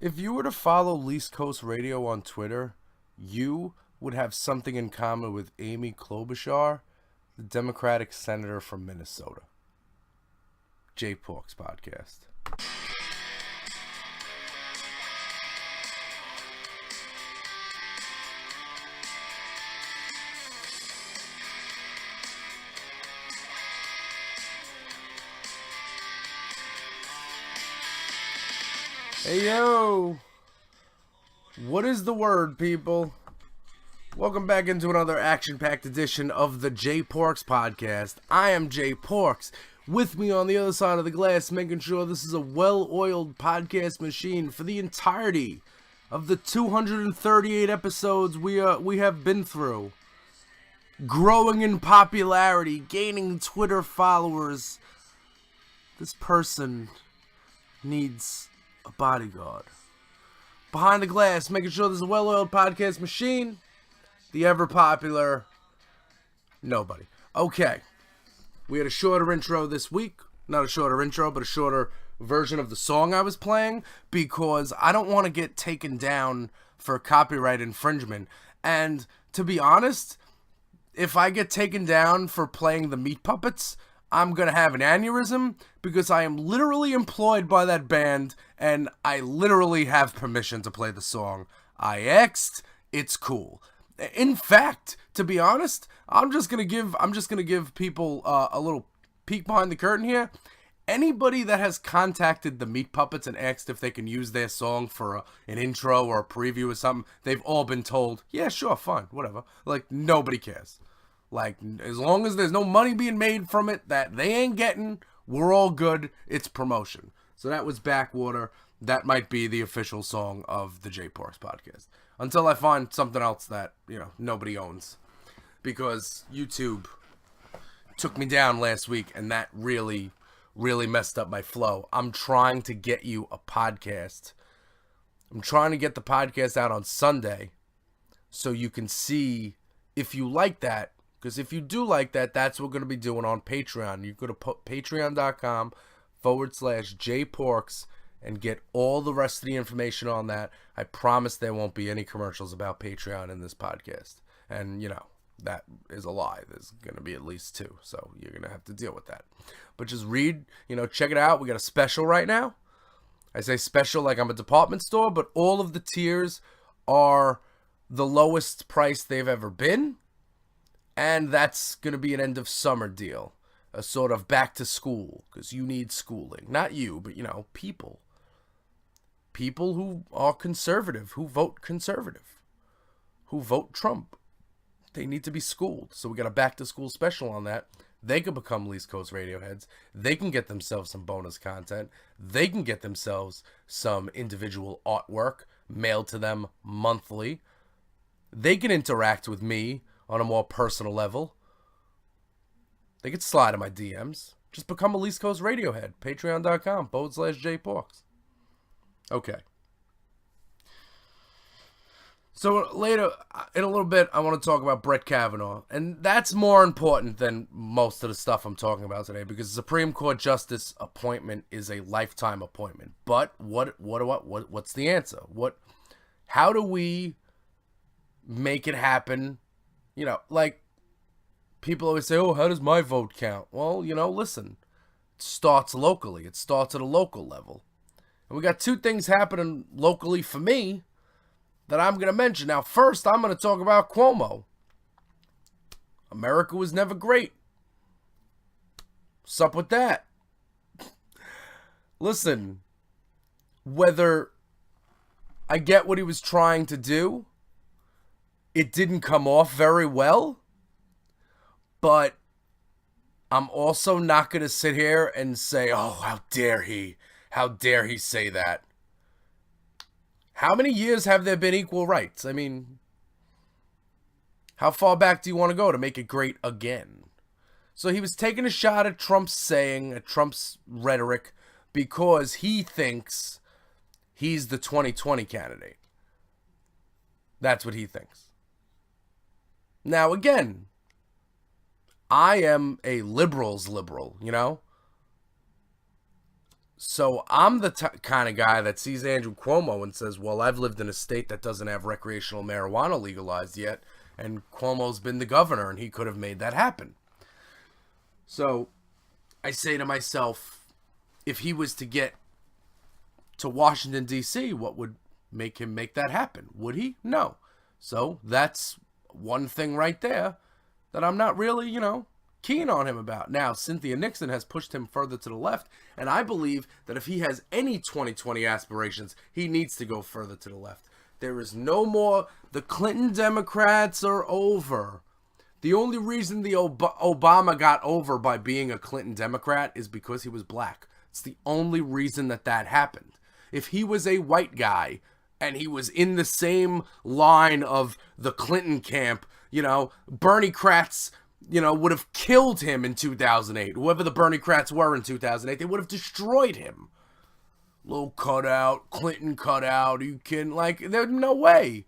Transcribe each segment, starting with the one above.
If you were to follow Least Coast Radio on Twitter, you would have something in common with Amy Klobuchar, the Democratic senator from Minnesota. Jay Pork's podcast. Hey yo! What is the word, people? Welcome back into another action-packed edition of the Jay Porks podcast. I am Jay Porks. With me on the other side of the glass, making sure this is a well-oiled podcast machine for the entirety of the 238 episodes we have been through. Growing in popularity, gaining Twitter followers. This person needs a bodyguard. Behind the glass, making sure there's a well-oiled podcast machine, the ever-popular nobody. Okay, we had a shorter intro this week. Not a shorter intro, but a shorter version of the song I was playing, because I don't want to get taken down for copyright infringement. And to be honest, if I get taken down for playing the Meat Puppets, I'm going to have an aneurysm, because I am literally employed by that band, and I literally have permission to play the song. I asked, it's cool. In fact, to be honest, I'm just going to give people a little peek behind the curtain here. Anybody that has contacted the Meat Puppets and asked if they can use their song for an intro or a preview or something, they've all been told, yeah, sure, fine, whatever. Like, nobody cares. Like, as long as there's no money being made from it that they ain't getting, we're all good. It's promotion. So that was Backwater. That might be the official song of the Jay Porks podcast. Until I find something else that, nobody owns. Because YouTube took me down last week, and that really, really messed up my flow. I'm trying to get you a podcast. I'm trying to get the podcast out on Sunday so you can see if you like that. Because if you do like that, that's what we're going to be doing on Patreon. You go to patreon.com/JPorks and get all the rest of the information on that. I promise there won't be any commercials about Patreon in this podcast. And, that is a lie. There's going to be at least 2. So you're going to have to deal with that. But just read, check it out. We got a special right now. I say special like I'm a department store, but all of the tiers are the lowest price they've ever been. And that's going to be an end of summer deal. A sort of back to school. Because you need schooling. Not you, but, people. People who are conservative. Who vote conservative. Who vote Trump. They need to be schooled. So we got a back to school special on that. They can become Least Coast Radioheads. They can get themselves some bonus content. They can get themselves some individual artwork mailed to them monthly. They can interact with me on a more personal level. They could slide in my DMs. Just become a Least Coast Radiohead. Patreon.com/JPorks. Okay. So later, in a little bit, I want to talk about Brett Kavanaugh. And that's more important than most of the stuff I'm talking about today, because the Supreme Court Justice appointment is a lifetime appointment. But what's the answer? How do we make it happen? People always say, oh, how does my vote count? Well, listen, it starts locally. It starts at a local level. And we got 2 things happening locally for me that I'm going to mention. Now, first, I'm going to talk about Cuomo. America was never great. What's up with that? Listen, whether I get what he was trying to do, it didn't come off very well, but I'm also not going to sit here and say, oh, how dare he say that. How many years have there been equal rights? I mean, how far back do you want to go to make it great again? So he was taking a shot at Trump's saying, at Trump's rhetoric, because he thinks he's the 2020 candidate. That's what he thinks. Now, again, I am a liberal's liberal, So I'm the kind of guy that sees Andrew Cuomo and says, well, I've lived in a state that doesn't have recreational marijuana legalized yet, and Cuomo's been the governor, and he could have made that happen. So I say to myself, if he was to get to Washington, D.C., what would make him make that happen? Would he? No. So that's one thing right there that I'm not really, keen on him about. Now, Cynthia Nixon has pushed him further to the left, and I believe that if he has any 2020 aspirations, he needs to go further to the left. There is no more. The Clinton Democrats are over. The only reason the Obama got over by being a Clinton Democrat is because he was black. It's the only reason that happened. If he was a white guy and he was in the same line of the Clinton camp, Bernie Kratz, would have killed him in 2008. Whoever the Bernie Kratz were in 2008, they would have destroyed him. Low cutout, Clinton cutout, you kidding? There's no way.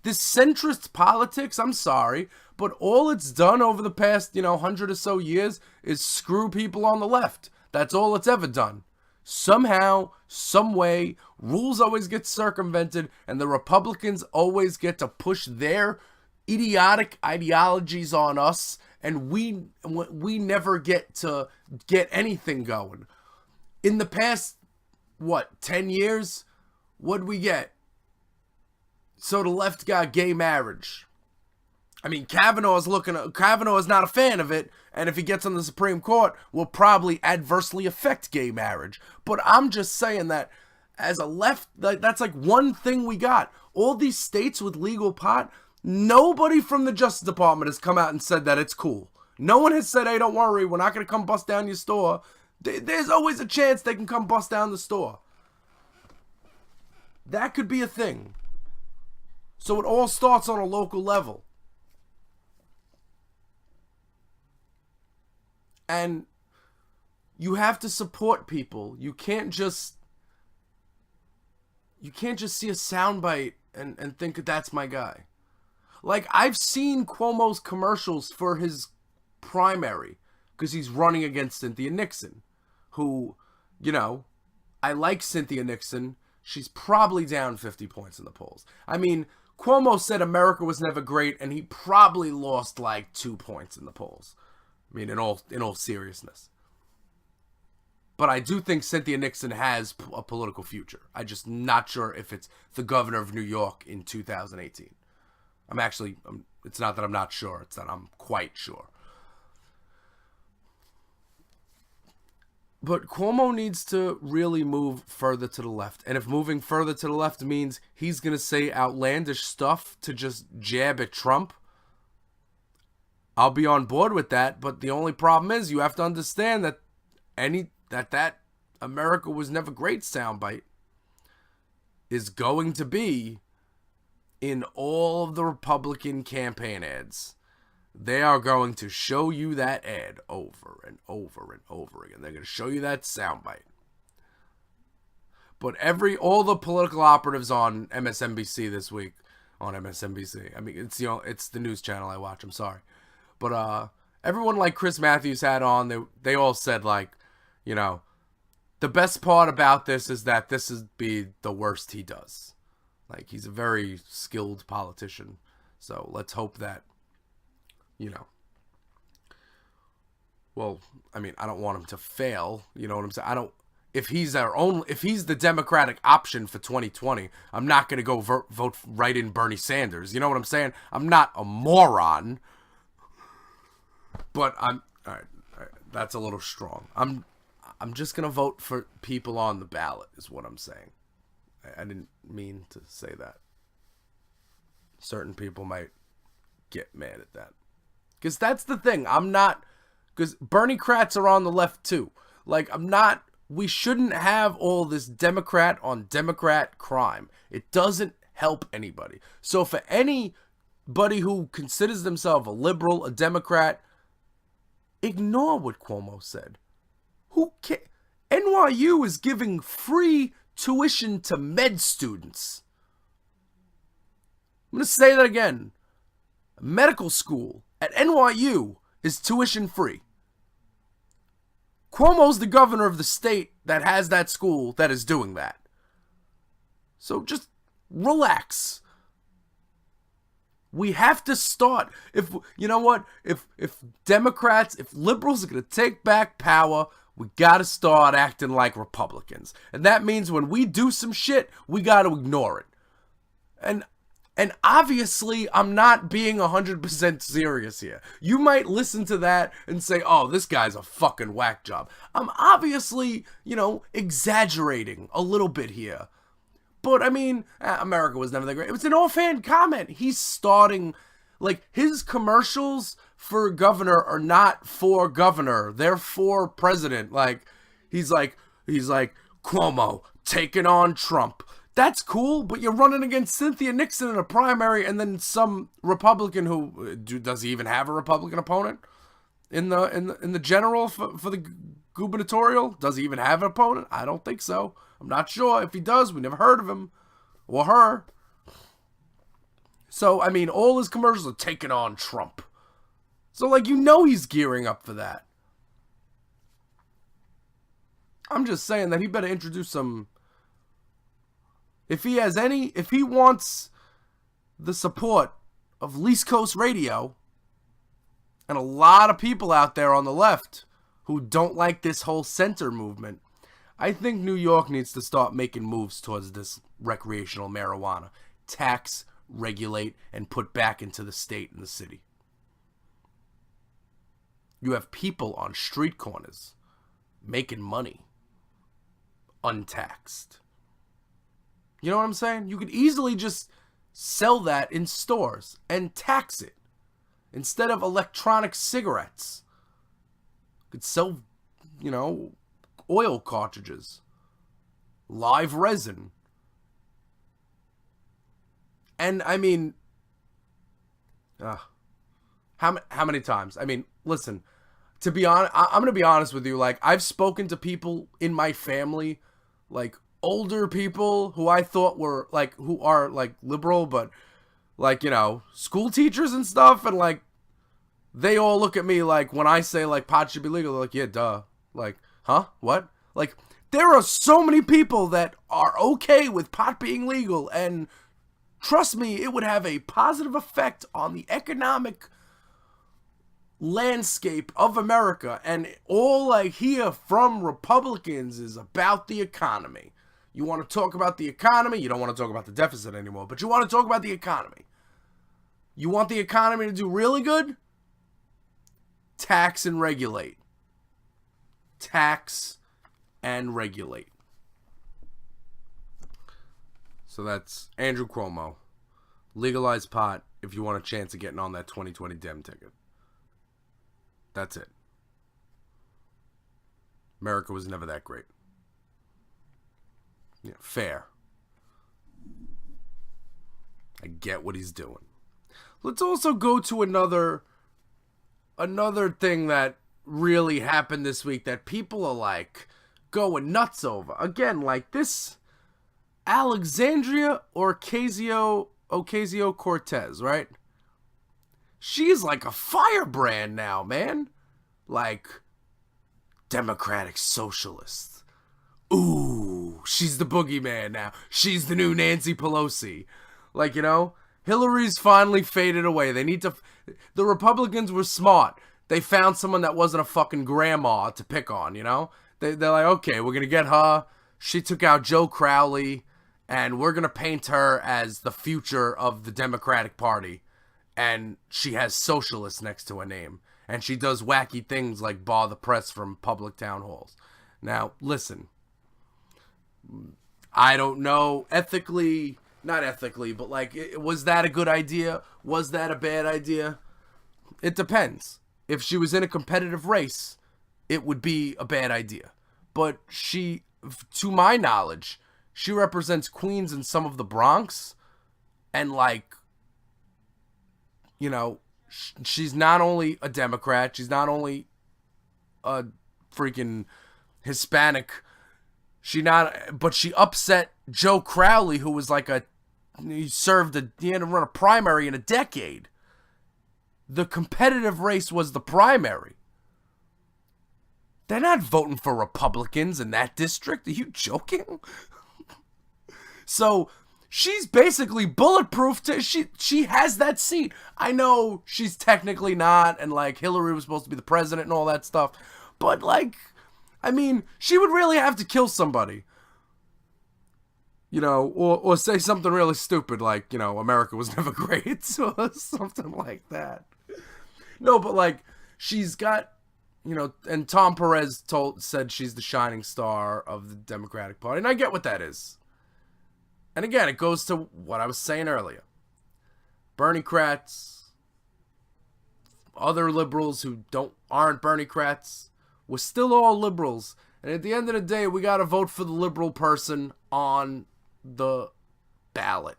This centrist politics, I'm sorry, but all it's done over the past, 100 or so years is screw people on the left. That's all it's ever done. Somehow, some way, rules always get circumvented, and the Republicans always get to push their idiotic ideologies on us, and we never get to get anything going. In the past, 10 years? What'd we get? So the left got gay marriage. I mean, Kavanaugh is not a fan of it, and if he gets on the Supreme Court, will probably adversely affect gay marriage. But I'm just saying that as a left, that's one thing we got. All these states with legal pot, nobody from the Justice Department has come out and said that it's cool. No one has said, hey, don't worry, we're not going to come bust down your store. There's always a chance they can come bust down the store. That could be a thing. So it all starts on a local level. And you have to support people. You can't just see a soundbite and think that that's my guy. I've seen Cuomo's commercials for his primary because he's running against Cynthia Nixon, who, I like Cynthia Nixon. She's probably down 50 points in the polls. I mean, Cuomo said America was never great, and he probably lost 2 points in the polls. I mean, in all seriousness. But I do think Cynthia Nixon has a political future. I'm just not sure if it's the governor of New York in 2018. It's not that I'm not sure. It's that I'm quite sure. But Cuomo needs to really move further to the left. And if moving further to the left means he's going to say outlandish stuff to just jab at Trump, I'll be on board with that. But the only problem is you have to understand that that America was never great soundbite is going to be in all of the Republican campaign ads. They are going to show you that ad over and over and over again. They're going to show you that soundbite. But all the political operatives on MSNBC this week, on MSNBC, I mean, it's the news channel I watch, I'm sorry. But everyone like Chris Matthews had on, they all said the best part about this is that this is be the worst he does. He's a very skilled politician. So let's hope that, well, I mean, I don't want him to fail. You know what I'm saying? If he's the Democratic option for 2020, I'm not going to go vote right in Bernie Sanders. You know what I'm saying? I'm not a moron. But all right, that's a little strong. I'm just going to vote for people on the ballot is what I'm saying. I didn't mean to say that. Certain people might get mad at that. Because that's the thing. Because Bernie Kratz are on the left too. We shouldn't have all this Democrat on Democrat crime. It doesn't help anybody. So for anybody who considers themselves a liberal, a Democrat, ignore what Cuomo said. Who cares? NYU is giving free tuition to med students. I'm going to say that again. Medical school at NYU is tuition free. Cuomo's the governor of the state that has that school that is doing that. So just relax. We have to start. If you know what, if Democrats, if liberals are gonna take back power, we gotta start acting like Republicans, and that means when we do some shit, we gotta ignore it. And obviously, I'm not being 100% serious here. You might listen to that and say, "Oh, this guy's a fucking whack job." I'm obviously, exaggerating a little bit here. But, I mean, America was never that great. It was an offhand comment. He's starting, his commercials for governor are not for governor. They're for president. He's like, Cuomo taking on Trump. That's cool, but you're running against Cynthia Nixon in a primary, and then some Republican who, does he even have a Republican opponent? In the general for the gubernatorial? Does he even have an opponent? I don't think so. I'm not sure. If he does, we never heard of him or her. So, I mean, all his commercials are taking on Trump. So, he's gearing up for that. I'm just saying that he better introduce some... If he wants the support of Least Coast Radio and a lot of people out there on the left who don't like this whole center movement, I think New York needs to start making moves towards this recreational marijuana. Tax, regulate, and put back into the state and the city. You have people on street corners making money untaxed. You know what I'm saying? You could easily just sell that in stores and tax it. Instead of electronic cigarettes. You could sell, oil cartridges, live resin. And I mean, how many times? I mean, listen, to be honest, I'm going to be honest with you. I've spoken to people in my family, older people who I thought were, who are, liberal, but, school teachers and stuff, and, they all look at me when I say, pot should be legal, they're like, yeah, duh. Huh? What? There are so many people that are okay with pot being legal, and trust me, it would have a positive effect on the economic landscape of America, and all I hear from Republicans is about the economy. You want to talk about the economy, you don't want to talk about the deficit anymore, but you want to talk about the economy. You want the economy to do really good? Tax and regulate. Tax and regulate. So that's Andrew Cuomo. Legalize pot if you want a chance of getting on that 2020 Dem ticket. That's it. America was never that great. Yeah, fair. I get what he's doing. Let's also go to another thing that really happened this week that people are going nuts over. Again, this Alexandria Ocasio-Cortez, right? She's a firebrand now, man. Democratic socialist. Ooh, she's the boogeyman now. She's the new Nancy Pelosi. Hillary's finally faded away. The Republicans were smart. They found someone that wasn't a fucking grandma to pick on, They're like, okay, we're going to get her. She took out Joe Crowley, and we're going to paint her as the future of the Democratic Party. And she has socialist next to her name. And she does wacky things like bar the press from public town halls. Now, listen. I don't know ethically, not ethically, but was that a good idea? Was that a bad idea? It depends. If she was in a competitive race, it would be a bad idea. But she, to my knowledge, she represents Queens and some of the Bronx. And she's not only a Democrat, she's not only a freaking Hispanic, but she upset Joe Crowley, who was he had to run a primary in a decade. The competitive race was the primary. They're not voting for Republicans in that district. Are you joking? So she's basically bulletproof. She has that seat. I know she's technically not, and like Hillary was supposed to be the president and all that stuff, but like, I mean, she would really have to kill somebody, you know, or say something really stupid like, you know, America was never great, or something like that. No, but like, she's got, you know, and Tom Perez said she's the shining star of the Democratic Party, and I get what that is. And again, it goes to what I was saying earlier. Bernie-crats, other liberals who aren't Bernie-crats, we're still all liberals. And at the end of the day, we got to vote for the liberal person on the ballot.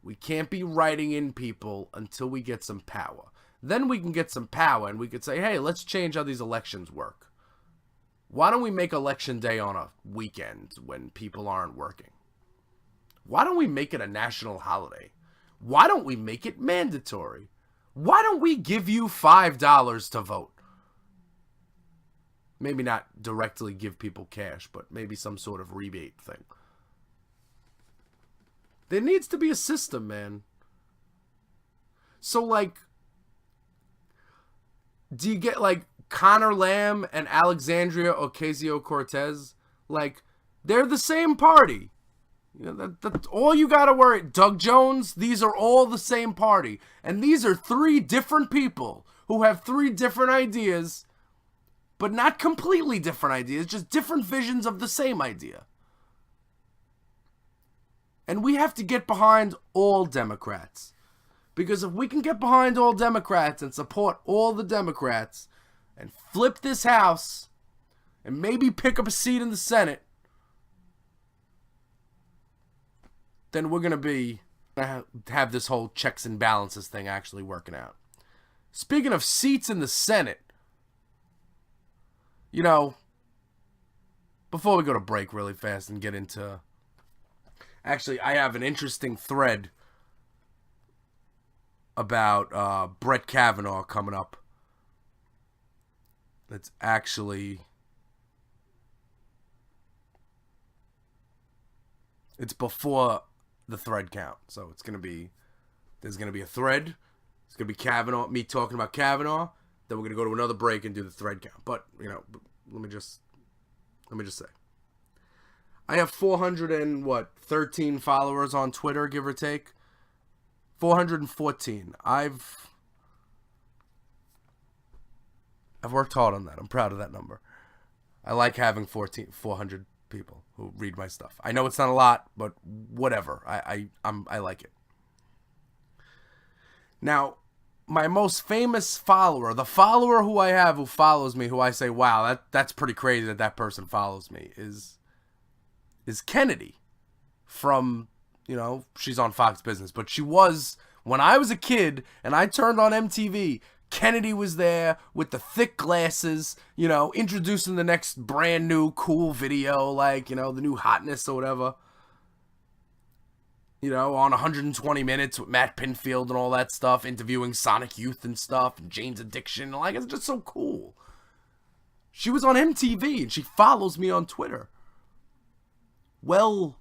We can't be writing in people until we get some power. Then we can get some power and we could say, hey, let's change how these elections work. Why don't we make election day on a weekend when people aren't working? Why don't we make it a national holiday? Why don't we make it mandatory? Why don't we give you $5 to vote? Maybe not directly give people cash, but maybe some sort of rebate thing. There needs to be a system, man. So, like, do you get, like, Connor Lamb and Alexandria Ocasio-Cortez? Like, they're the same party. You know, that's all you gotta worry. Doug Jones, these are all the same party. And these are three different people who have three different ideas, but not completely different ideas, just different visions of the same idea. And we have to get behind all Democrats. Because if we can get behind all Democrats and support all the Democrats and flip this House and maybe pick up a seat in the Senate, then we're going to have this whole checks and balances thing actually working out. Speaking of seats in the Senate, you know, before we go to break really fast and get into... Actually, I have an interesting thread about Brett Kavanaugh coming up. That's actually... It's before the thread count. So it's going to be... There's going to be a thread. It's going to be Kavanaugh, me talking about Kavanaugh. Then we're going to go to another break and do the thread count. But, you know, let me just say. I have 413 followers on Twitter, give or take. 414. I've worked hard on that. I'm proud of that number. I like having 400 people who read my stuff. I know it's not a lot, but whatever. I like it. Now, my most famous follower, the follower who I have who follows me, who I say, wow, that's pretty crazy that person follows me, is Kennedy from, you know, she's on Fox Business, but she was, when I was a kid and I turned on MTV, Kennedy was there with the thick glasses, you know, introducing the next brand new cool video, like, you know, the new hotness or whatever. You know, on 120 Minutes with Matt Pinfield and all that stuff, interviewing Sonic Youth and stuff, and Jane's Addiction, like, it's just so cool. She was on MTV, and she follows me on Twitter. Well,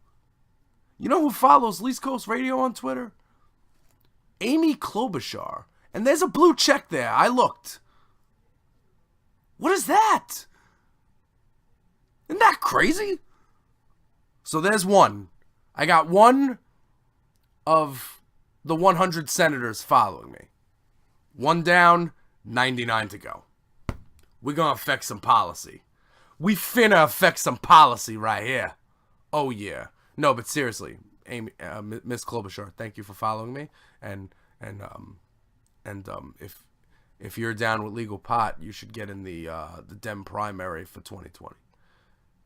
you know who follows Least Coast Radio on Twitter? Amy Klobuchar. And there's a blue check there. I looked. What is that? Isn't that crazy? So there's one. I got one of the 100 senators following me. One down, 99 to go. We're gonna affect some policy. We finna affect some policy right here. Oh yeah. No, but seriously, Amy, Miss Klobuchar, thank you for following me. And if you're down with legal pot, you should get in the Dem primary for 2020.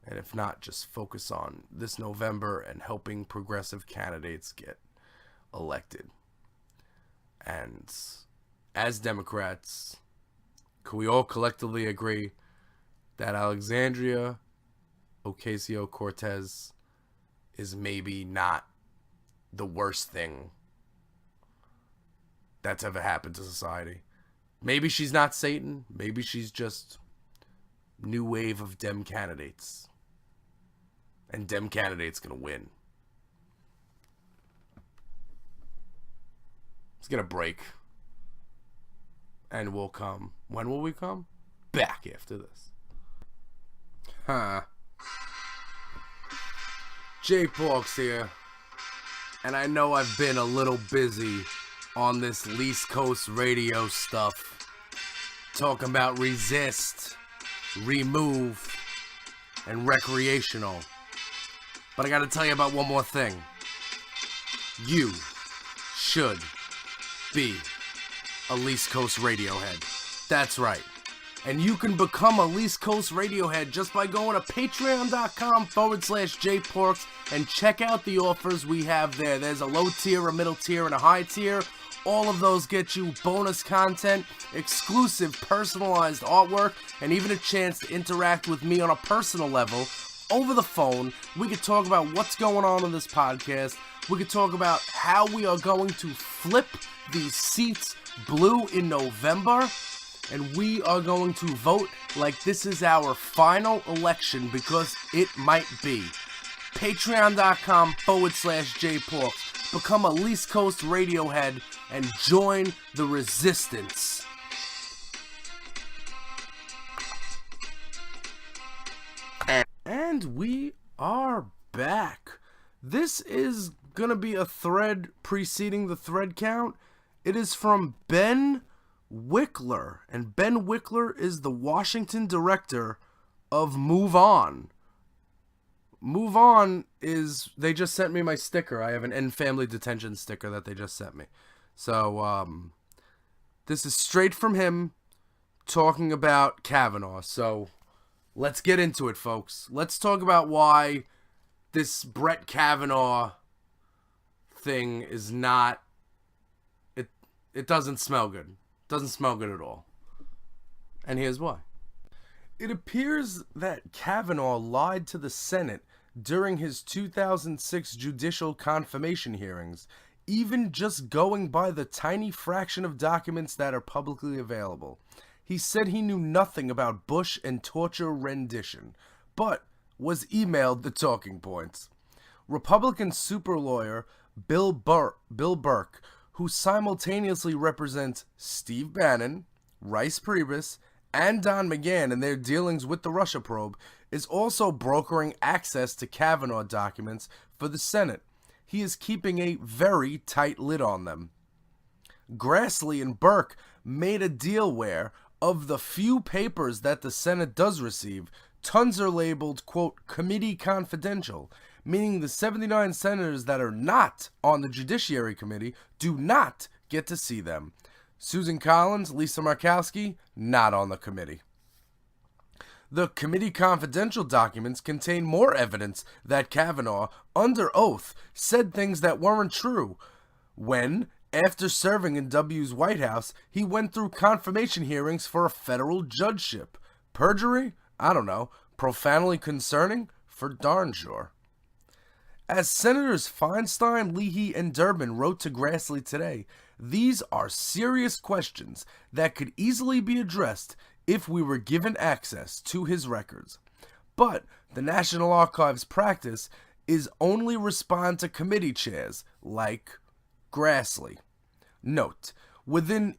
And if not, just focus on this November and helping progressive candidates get elected. And as Democrats, can we all collectively agree that Alexandria Ocasio-Cortez is maybe not the worst thing that's ever happened to society? Maybe she's not Satan. Maybe she's just new wave of Dem candidates. And Dem candidates gonna win. Let's get a break. And we'll come. When will we come? Back after this. Jay Porks here. And I know I've been a little busy on this East Coast radio stuff. Talking about resist, remove, and recreational. But I gotta tell you about one more thing. You should be a East Coast Radiohead. That's right. And you can become a East Coast Radiohead just by going to patreon.com/JPorks and check out the offers we have there. There's a low tier, a middle tier, and a high tier. All of those get you bonus content, exclusive personalized artwork, and even a chance to interact with me on a personal level over the phone. We could talk about what's going on in this podcast. We could talk about how we are going to flip these seats blue in November. And we are going to vote like this is our final election, because it might be. Patreon.com/JPorks. Become a East Coast Radiohead and join the resistance. And we are back. This is gonna be a thread preceding the thread count. It is from Ben Wickler, and Ben Wickler is the Washington director of Move On. Move On is, they just sent me my sticker. I have an End Family Detention sticker that they just sent me. So, this is straight from him talking about Kavanaugh. So, let's get into it, folks. Let's talk about why this Brett Kavanaugh thing is not, it doesn't smell good. Doesn't smell good at all. And here's why. It appears that Kavanaugh lied to the Senate during his 2006 judicial confirmation hearings, even just going by the tiny fraction of documents that are publicly available. He said he knew nothing about Bush and torture rendition, but was emailed the talking points. Republican super lawyer Bill Burke, who simultaneously represents Steve Bannon, Rice Priebus, and Don McGahn in their dealings with the Russia probe, is also brokering access to Kavanaugh documents for the Senate. He is keeping a very tight lid on them. Grassley and Burke made a deal where, of the few papers that the Senate does receive, tons are labeled, quote, committee confidential, meaning the 79 senators that are not on the Judiciary Committee do not get to see them. Susan Collins, Lisa Murkowski, not on the committee. The committee confidential documents contain more evidence that Kavanaugh, under oath, said things that weren't true when, after serving in W's White House, he went through confirmation hearings for a federal judgeship. Perjury? I don't know. Profoundly concerning? For darn sure. As Senators Feinstein, Leahy, and Durbin wrote to Grassley today, these are serious questions that could easily be addressed if we were given access to his records. But the National Archives practice is only respond to committee chairs like Grassley. Note, within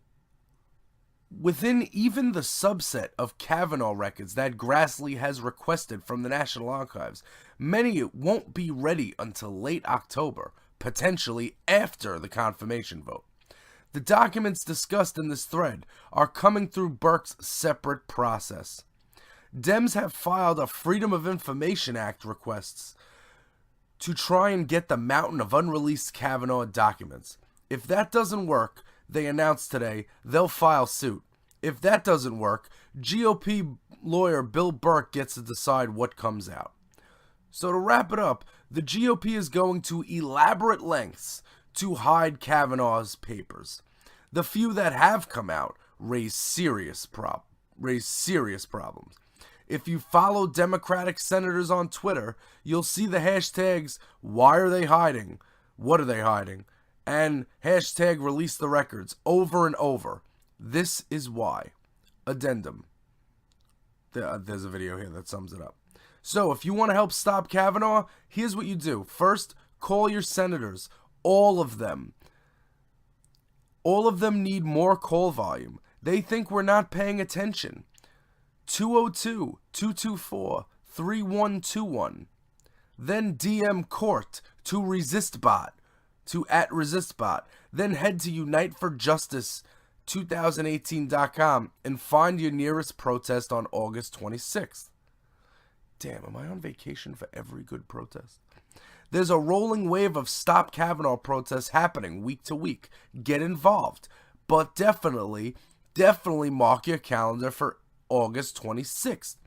even the subset of Kavanaugh records that Grassley has requested from the National Archives, many won't be ready until late October, potentially after the confirmation vote. The documents discussed in this thread are coming through Burke's separate process. Dems have filed a Freedom of Information Act requests to try and get the mountain of unreleased Kavanaugh documents. If that doesn't work, they announced today they'll file suit. If that doesn't work, GOP lawyer Bill Burke gets to decide what comes out. So to wrap it up, the GOP is going to elaborate lengths to hide Kavanaugh's papers. The few that have come out raise serious problems. If you follow Democratic senators on Twitter, you'll see the hashtags, why are they hiding? What are they hiding? And hashtag release the records over and over. This is why. Addendum. There's a video here that sums it up. So if you want to help stop Kavanaugh, here's what you do. First, call your senators. All of them. All of them need more call volume. They think we're not paying attention. 202-224-3121. Then DM court to ResistBot, to @ResistBot. Then head to uniteforjustice2018.com and find your nearest protest on August 26th. Damn, am I on vacation for every good protest? There's a rolling wave of Stop Kavanaugh protests happening week to week. Get involved. But definitely mark your calendar for August 26th.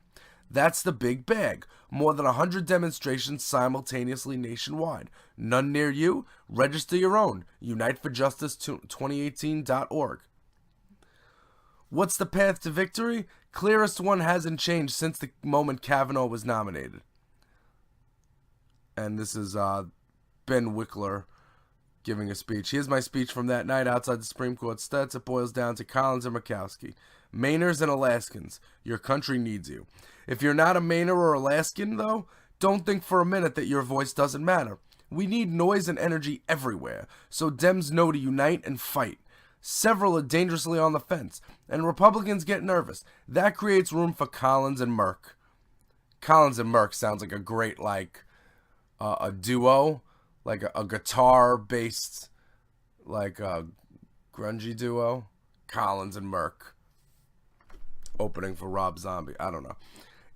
That's the big bag. More than 100 demonstrations simultaneously nationwide. None near you? Register your own. uniteforjustice2018.org. What's the path to victory? Clearest one hasn't changed since the moment Kavanaugh was nominated. And this is Ben Wickler giving a speech. Here's my speech from that night outside the Supreme Court steps. It boils down to Collins and Murkowski. Mainers and Alaskans, your country needs you. If you're not a Mainer or Alaskan, though, don't think for a minute that your voice doesn't matter. We need noise and energy everywhere, so Dems know to unite and fight. Several are dangerously on the fence, and Republicans get nervous. That creates room for Collins and Merck. Collins and Merck sounds like a great, a duo, like a guitar-based, grungy duo. Collins and Merck. Opening for Rob Zombie. I don't know.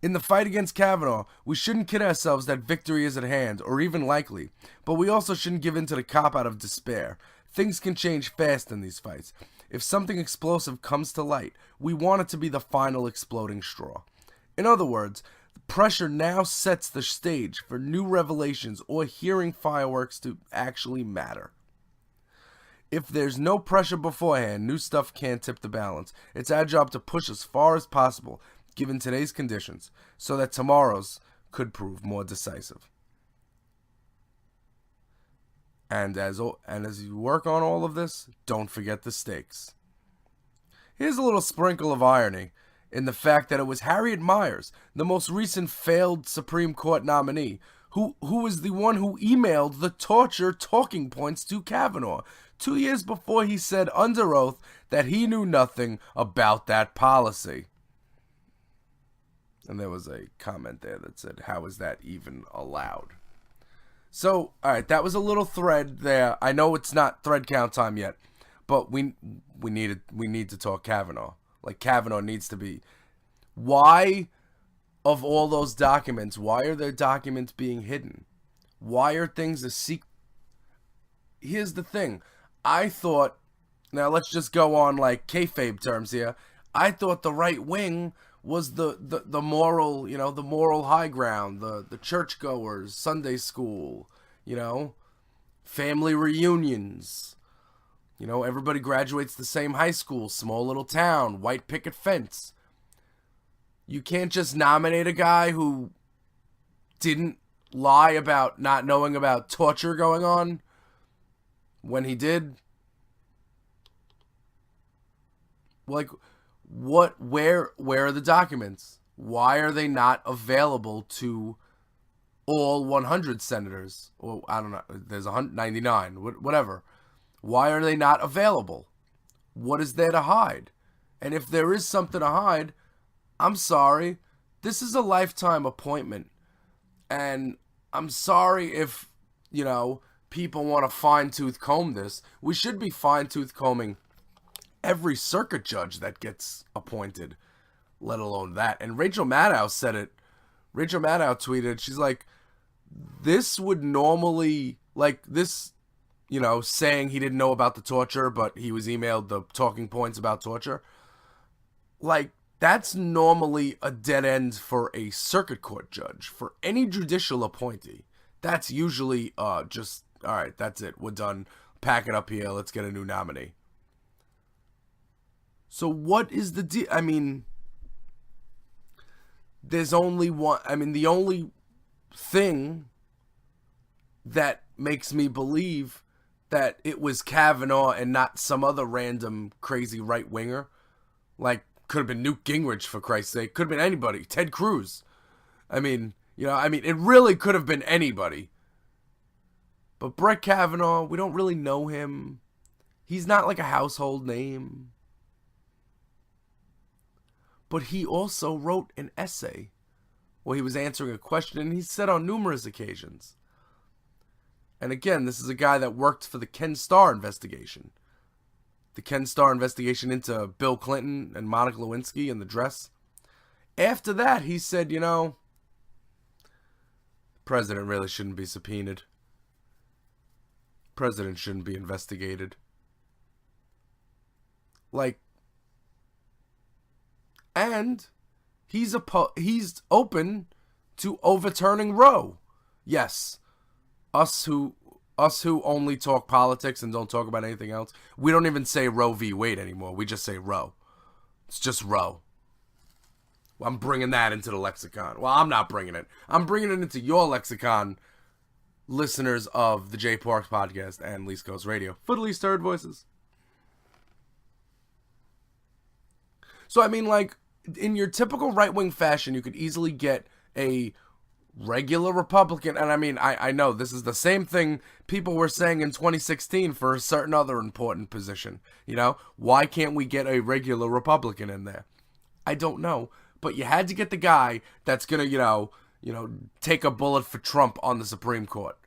In the fight against Kavanaugh, we shouldn't kid ourselves that victory is at hand, or even likely, but we also shouldn't give in to the cop-out of despair. Things can change fast in these fights. If something explosive comes to light, we want it to be the final exploding straw. In other words, the pressure now sets the stage for new revelations or hearing fireworks to actually matter. If there's no pressure beforehand, new stuff can't tip the balance. It's our job to push as far as possible, given today's conditions, so that tomorrow's could prove more decisive. And as you work on all of this, don't forget the stakes. Here's a little sprinkle of irony in the fact that it was Harriet Miers, the most recent failed Supreme Court nominee, who was the one who emailed the torture talking points to Kavanaugh 2 years before he said under oath that he knew nothing about that policy. And there was a comment there that said, how is that even allowed? So, alright, that was a little thread there. I know it's not thread count time yet, but we need to talk Kavanaugh. Like, Kavanaugh needs to be. Why, of all those documents, why are there documents being hidden? Why are things a secret? Here's the thing. I thought, now let's just go on like kayfabe terms here. I thought the right wing was the moral, the moral high ground, the churchgoers, Sunday school, family reunions. Everybody graduates the same high school, small little town, white picket fence. You can't just nominate a guy who didn't lie about not knowing about torture going on when he did. Like, where are the documents? Why are they not available to all 100 senators? Or, I don't know, there's 199, whatever. Why are they not available? What is there to hide? And if there is something to hide, I'm sorry, this is a lifetime appointment. And I'm sorry if, people want to fine-tooth comb this. We should be fine-tooth combing every circuit judge that gets appointed, let alone that. And Rachel Maddow said it. Rachel Maddow tweeted, she's like, this would normally, saying he didn't know about the torture, but he was emailed the talking points about torture. That's normally a dead end for a circuit court judge. For any judicial appointee, that's usually just, all right, that's it. We're done. Pack it up here. Let's get a new nominee. So what is the deal? There's only one. The only thing that makes me believe that it was Kavanaugh and not some other random crazy right-winger, like Could have been Newt Gingrich, for Christ's sake. Could have been anybody. Ted Cruz. I mean, it really could have been anybody. But Brett Kavanaugh, we don't really know him. He's not like a household name. But he also wrote an essay where he was answering a question, and he said on numerous occasions. And again, this is a guy that worked for the Ken Starr investigation. The Ken Starr investigation into Bill Clinton and Monica Lewinsky and the dress. After that, he said, the president really shouldn't be subpoenaed. President shouldn't be investigated. And he's open to overturning Roe. Yes, us who only talk politics and don't talk about anything else, we don't even say Roe v. Wade anymore. We just say Roe. It's just Roe. Well, I'm bringing that into the lexicon. Well, I'm not bringing it. I'm bringing it into your lexicon, listeners of the Jay Parks podcast and Least Coast Radio. For the least heard voices. So, in your typical right-wing fashion, you could easily get a regular Republican. And I know this is the same thing people were saying in 2016 for a certain other important position. Why can't we get a regular Republican in there? I don't know. But you had to get the guy that's going to, take a bullet for Trump on the Supreme Court.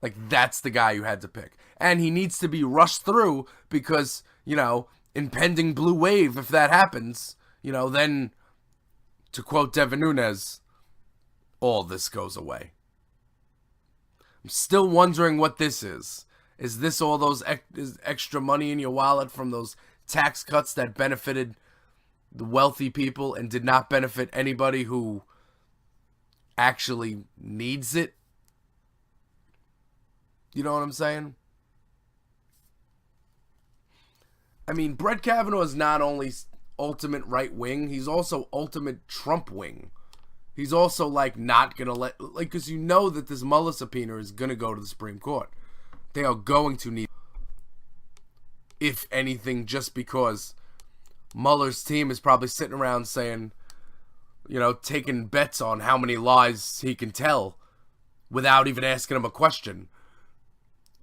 That's the guy you had to pick. And he needs to be rushed through because, impending blue wave, if that happens, then, to quote Devin Nunes, all this goes away. I'm still wondering what this is. Is this all those extra money in your wallet from those tax cuts that benefited the wealthy people and did not benefit anybody who actually needs it? You know what I'm saying? Brett Kavanaugh is not only ultimate right wing, he's also ultimate Trump wing. He's also not gonna let, because that this Mueller subpoena is gonna go to the Supreme Court. They are going to need, if anything, just because Mueller's team is probably sitting around saying, taking bets on how many lies he can tell without even asking him a question.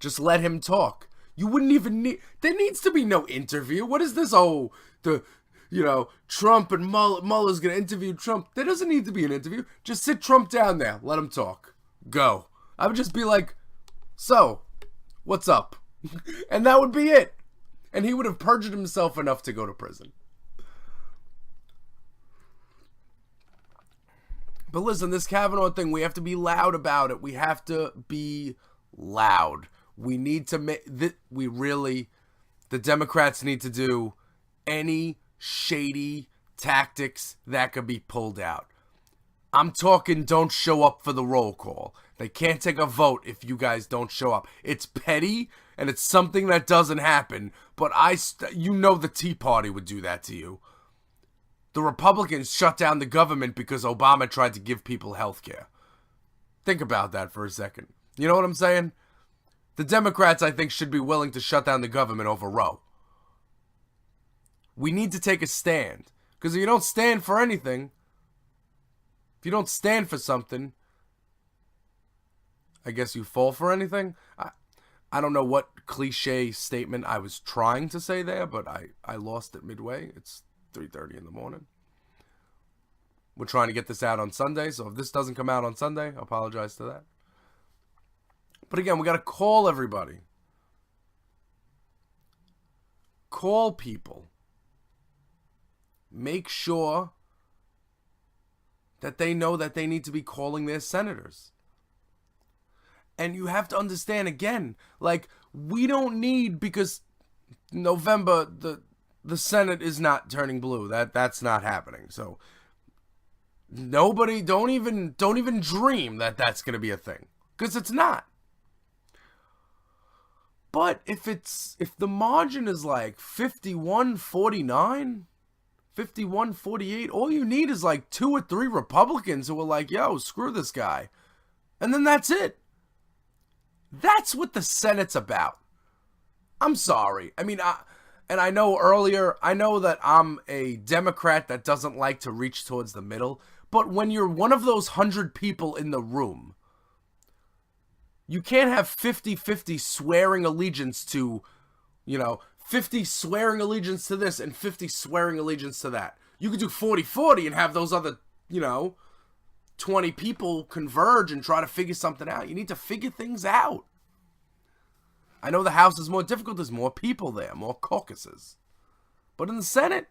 Just let him talk. You wouldn't even need... There needs to be no interview. What is this? Oh, Trump and Mueller's going to interview Trump. There doesn't need to be an interview. Just sit Trump down there. Let him talk. Go. I would just be like, so, what's up? And that would be it. And he would have perjured himself enough to go to prison. But listen, this Kavanaugh thing, we have to be loud about it. We have to be loud. We need to make the Democrats need to do any shady tactics that could be pulled out. I'm talking don't show up for the roll call. They can't take a vote if you guys don't show up. It's petty and it's something that doesn't happen, but the Tea Party would do that to you. The Republicans shut down the government because Obama tried to give people health care. Think about that for a second. You know what I'm saying? The Democrats, I think, should be willing to shut down the government over Roe. We need to take a stand. Because if you don't stand for anything, if you don't stand for something, I guess you fall for anything. I don't know what cliche statement I was trying to say there, but I lost it midway. It's 3:30 in the morning. We're trying to get this out on Sunday, so if this doesn't come out on Sunday, I apologize to that. But again, we got to call everybody. Call people. Make sure that they know that they need to be calling their senators. And you have to understand, again, we don't need, because November, the Senate is not turning blue. That's not happening. So nobody, don't even dream that that's going to be a thing. Because it's not. But if the margin is 51-49, 51-48, all you need is 2 or 3 Republicans who are yo, screw this guy. And then that's it. That's what the Senate's about. I'm sorry. And I know that I'm a Democrat that doesn't like to reach towards the middle, but when you're one of those 100 people in the room, you can't have 50-50 swearing allegiance to, 50 swearing allegiance to this and 50 swearing allegiance to that. You could do 40-40 and have those other, 20 people converge and try to figure something out. You need to figure things out. I know the House is more difficult. There's more people there, more caucuses. But in the Senate,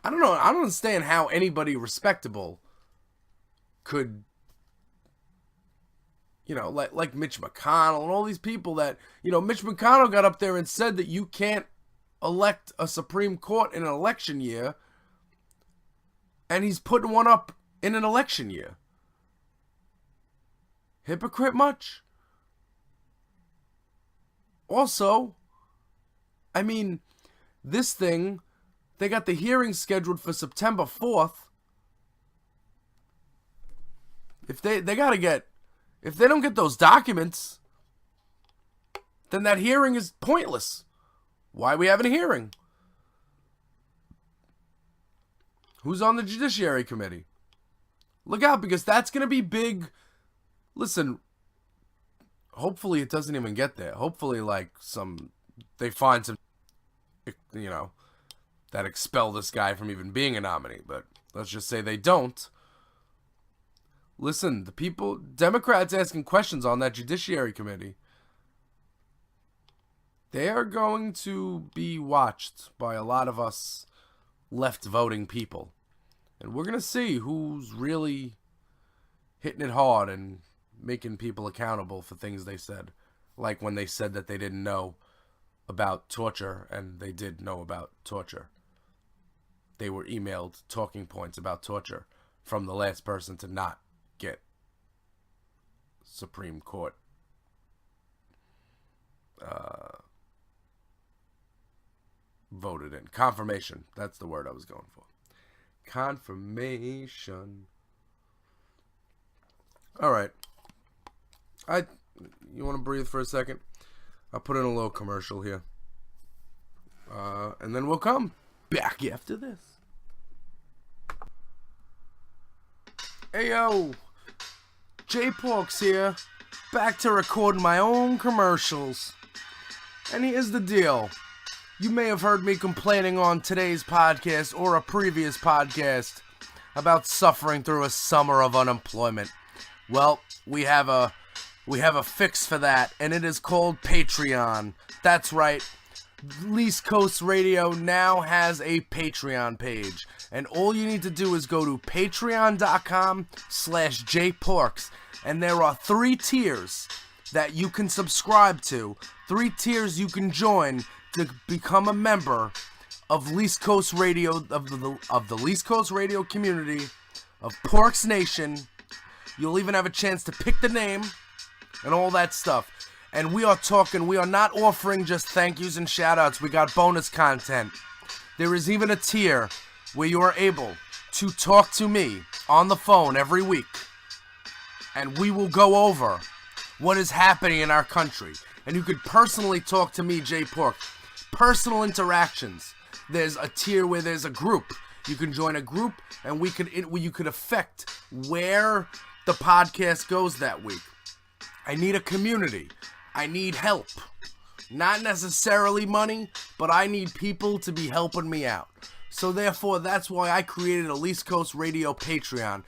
I don't know. I don't understand how anybody respectable could, like Mitch McConnell and all these people that, Mitch McConnell got up there and said that you can't elect a Supreme Court in an election year, and he's putting one up in an election year. Hypocrite much? Also, I mean, this thing, they got the hearing scheduled for September 4th. If they don't get those documents, then that hearing is pointless. Why are we having a hearing? Who's on the Judiciary Committee? Look out, because that's going to be big. Listen, hopefully it doesn't even get there. Hopefully, they find some, that expel this guy from even being a nominee. But let's just say they don't. Listen, Democrats asking questions on that Judiciary Committee, they are going to be watched by a lot of us left-voting people. And we're going to see who's really hitting it hard and making people accountable for things they said. Like when they said that they didn't know about torture, and they did know about torture. They were emailed talking points about torture from the last person to not get Supreme Court voted in. Confirmation. That's the word I was going for. Confirmation. All right. You want to breathe for a second? I'll put in a little commercial here. And then we'll come back after this. Hey, yo. J Porks here. Back to recording my own commercials. And here's the deal. You may have heard me complaining on today's podcast or a previous podcast about suffering through a summer of unemployment. Well, we have a fix for that, and it is called Patreon. That's right. East Coast Radio now has a Patreon page, and all you need to do is go to patreon.com/jporks, and there are 3 tiers that you can subscribe to, 3 tiers you can join to become a member of East Coast Radio, of the East Coast Radio community, of Porks Nation. You'll even have a chance to pick the name and all that stuff. And we are not offering just thank yous and shout outs. We got bonus content. There is even a tier where you are able to talk to me on the phone every week. And we will go over what is happening in our country. And you could personally talk to me, J Pork. Personal interactions. There's a tier where there's a group. You can join a group, and you could affect where the podcast goes that week. I need a community. I need help. Not necessarily money, but I need people to be helping me out. So therefore, that's why I created a East Coast Radio Patreon.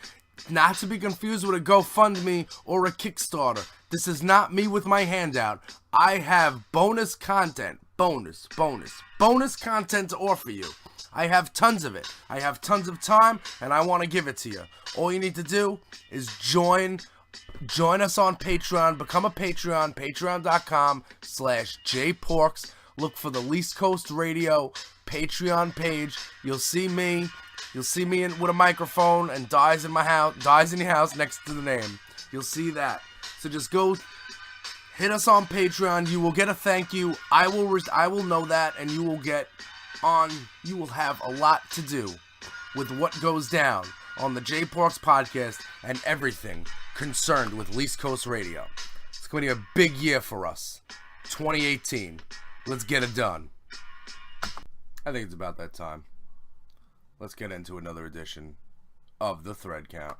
Not to be confused with a GoFundMe or a Kickstarter. This is not me with my handout. I have bonus content. Bonus content to offer you. I have tons of it. I have tons of time, and I want to give it to you. All you need to do is join us on Patreon. Become a Patreon. Patreon.com/jporks. Look for the East Coast Radio Patreon page. You'll see me. You'll see me with a microphone and dies in your house next to the name. You'll see that. So just go hit us on Patreon. You will get a thank you. I will know that, and you will have a lot to do with what goes down on the J Porks podcast and everything concerned with East Coast Radio. It's going to be a big year for us. 2018. Let's get it done. I think it's about that time. Let's get into another edition of the Thread Count.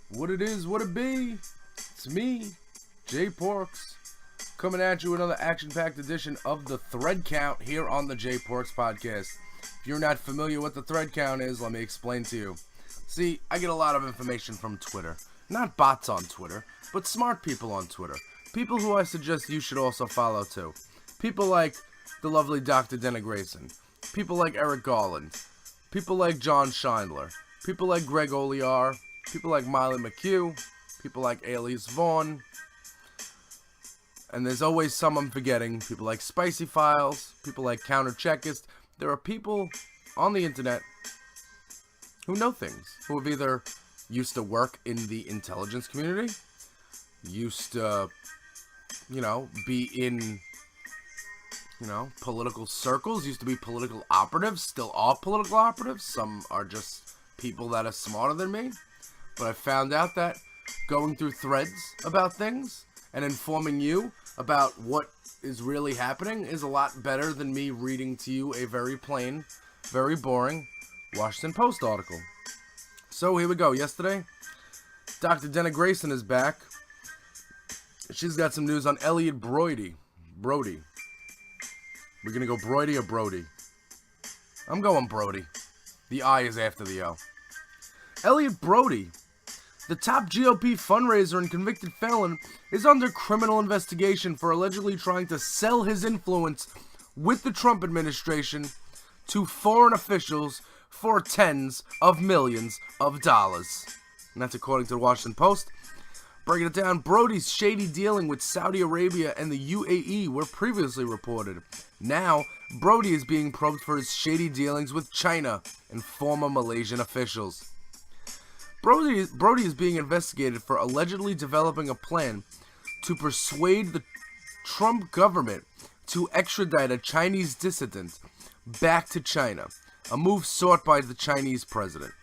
What it is, what it be. It's me, J Porks, coming at you with another action-packed edition of the Thread Count here on the J Porks podcast. If you're not familiar with the Thread Count is, let me explain to you. See, I get a lot of information from Twitter. Not bots on Twitter, but smart people on Twitter. People who I suggest you should also follow too. People like the lovely Dr. Denna Grayson. People like Eric Garland. People like John Scheindler. People like Greg Oliar. People like Miley McHugh. People like Alias Vaughn. And there's always some I'm forgetting. People like Spicy Files. People like Counter Checkist. There are people on the internet who know things. Who have either used to work in the intelligence community. Used to, be in, political circles. Used to be political operatives. Still are political operatives. Some are just people that are smarter than me. But I found out that going through threads about things and informing you about what is really happening is a lot better than me reading to you a very plain, very boring Washington Post article. So here we go. Yesterday, Dr. Denna Grayson is back. She's got some news on Elliot Brody. We're going to go Brody or Brody? I'm going Brody. The I is after the O. Elliot Brody, the top GOP fundraiser and convicted felon, is under criminal investigation for allegedly trying to sell his influence with the Trump administration to foreign officials for tens of millions of dollars. And that's according to the Washington Post. Breaking it down, Brody's shady dealing with Saudi Arabia and the UAE were previously reported. Now, Brody is being probed for his shady dealings with China and former Malaysian officials. Brody is being investigated for allegedly developing a plan to persuade the Trump government to extradite a Chinese dissident back to China, a move sought by the Chinese president,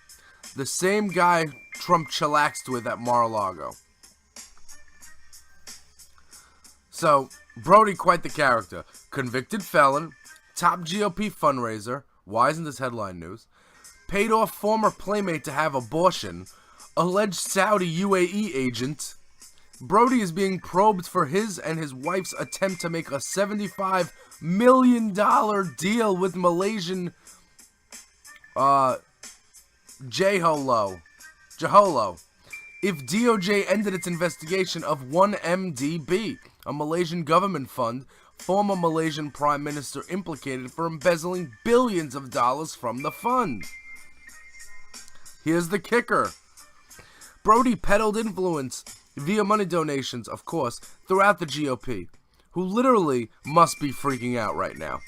the same guy Trump chillaxed with at Mar-a-Lago. So, Brody, quite the character. Convicted felon, top GOP fundraiser, why isn't this headline news? Paid off former playmate to have abortion, alleged Saudi UAE agent. Brody is being probed for his and his wife's attempt to make a $75 million deal with Malaysian Joholo. If DOJ ended its investigation of 1MDB, a Malaysian government fund, former Malaysian Prime Minister implicated for embezzling billions of dollars from the fund. Here's the kicker. Brody peddled influence via money donations, of course, throughout the GOP, who literally must be freaking out right now.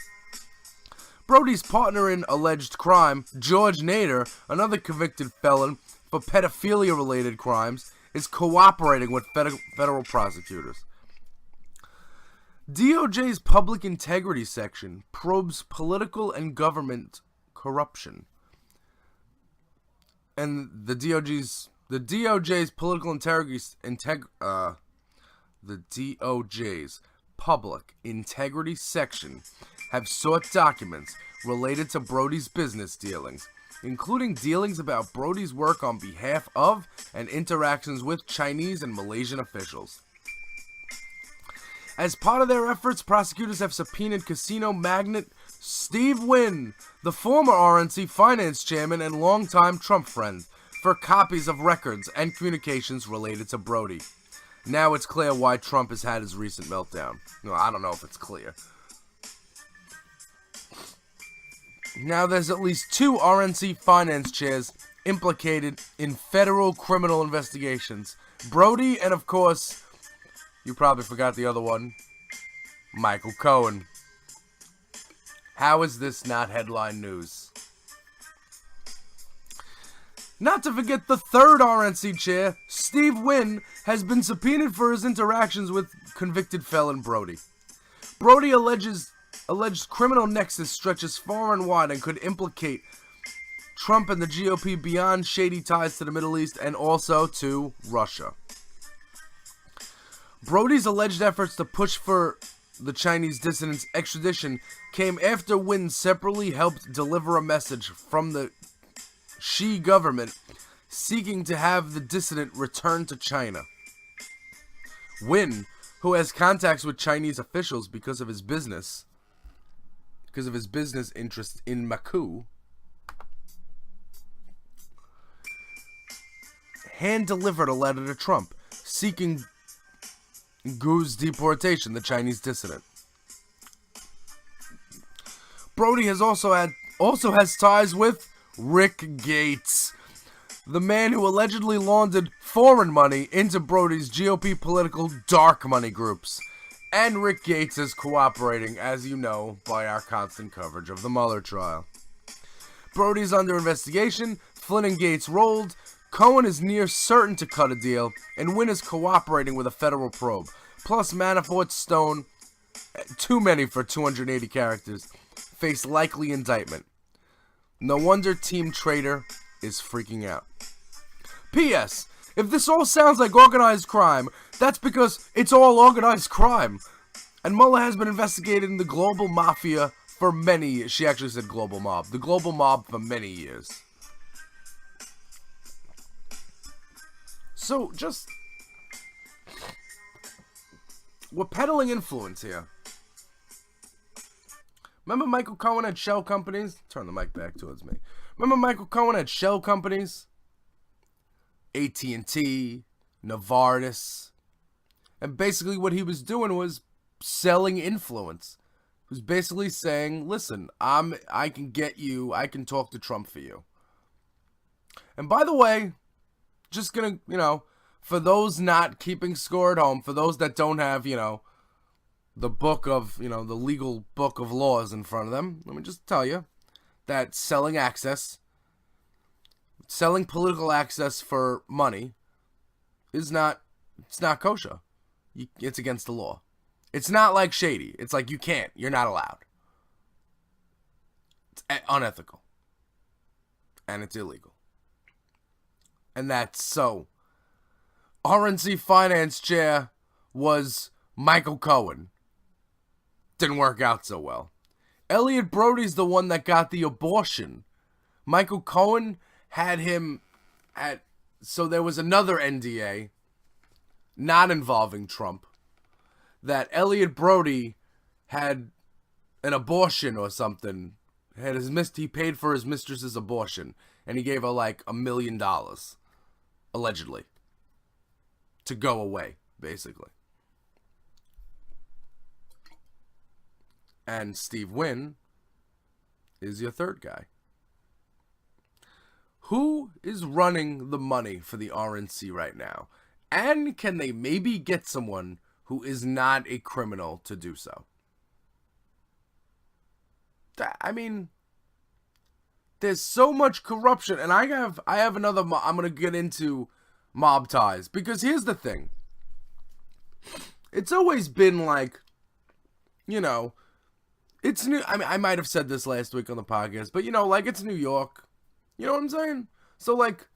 Brody's partner in alleged crime, George Nader, another convicted felon for pedophilia-related crimes, is cooperating with federal prosecutors. DOJ's Public Integrity Section probes political and government corruption. And the DOJ's Political Integrity the DOJ's Public Integrity Section have sought documents related to Brody's business dealings, including dealings about Brody's work on behalf of and interactions with Chinese and Malaysian officials. As part of their efforts, prosecutors have subpoenaed casino magnate Steve Wynn, the former RNC finance chairman and longtime Trump friend, for copies of records and communications related to Brody. Now it's clear why Trump has had his recent meltdown. No, I don't know if it's clear. Now there's at least 2 RNC finance chairs implicated in federal criminal investigations. Brody and, of course, you probably forgot the other one, Michael Cohen. How is this not headline news? Not to forget the third RNC chair, Steve Wynn, has been subpoenaed for his interactions with convicted felon Brody. Brody alleged criminal nexus stretches far and wide and could implicate Trump and the GOP beyond shady ties to the Middle East and also to Russia. Brody's alleged efforts to push for the Chinese dissident's extradition came after Wynn separately helped deliver a message from the Xi government seeking to have the dissident returned to China. Wynn, who has contacts with Chinese officials because of his business interests in Macau, hand-delivered a letter to Trump seeking Gu's deportation, the Chinese dissident. Brody also has ties with Rick Gates, the man who allegedly laundered foreign money into Brody's GOP political dark money groups. And Rick Gates is cooperating, as you know, by our constant coverage of the Mueller trial. Brody's under investigation, Flynn and Gates rolled, Cohen is near certain to cut a deal, and Wynn is cooperating with a federal probe. Plus Manafort, Stone, too many for 280 characters, face likely indictment. No wonder Team Traitor is freaking out. P.S. If this all sounds like organized crime, that's because it's all organized crime. And Mueller has been investigating the global mafia for many years. She actually said global mob. The global mob for many years. So, we're peddling influence here. Remember Michael Cohen had shell companies? Turn the mic back towards me. Remember Michael Cohen had shell companies? AT&T, Novartis. And basically what he was doing was selling influence. He was basically saying, listen, I can get you, I can talk to Trump for you. And by the way, just gonna, for those not keeping score at home, for those that don't have, the book of, the legal book of laws in front of them, let me just tell you that selling political access for money it's not kosher. It's against the law. It's not like shady. It's like you're not allowed. It's unethical. And it's illegal. And that's so. RNC finance chair was Michael Cohen. Didn't work out so well. Elliot Brody's the one that got the abortion. Michael Cohen had him so there was another NDA not involving Trump that Elliot Brody had an abortion or something. He paid for his mistress's abortion and he gave her like $1 million allegedly to go away, basically. And Steve Wynn is your third guy. Who is running the money for the RNC right now? And can they maybe get someone who is not a criminal to do so? I mean, there's so much corruption, and I have another. I'm gonna get into mob ties because here's the thing. It's always been like, it's new. I mean, I might have said this last week on the podcast, but like it's New York. You know what I'm saying? So like,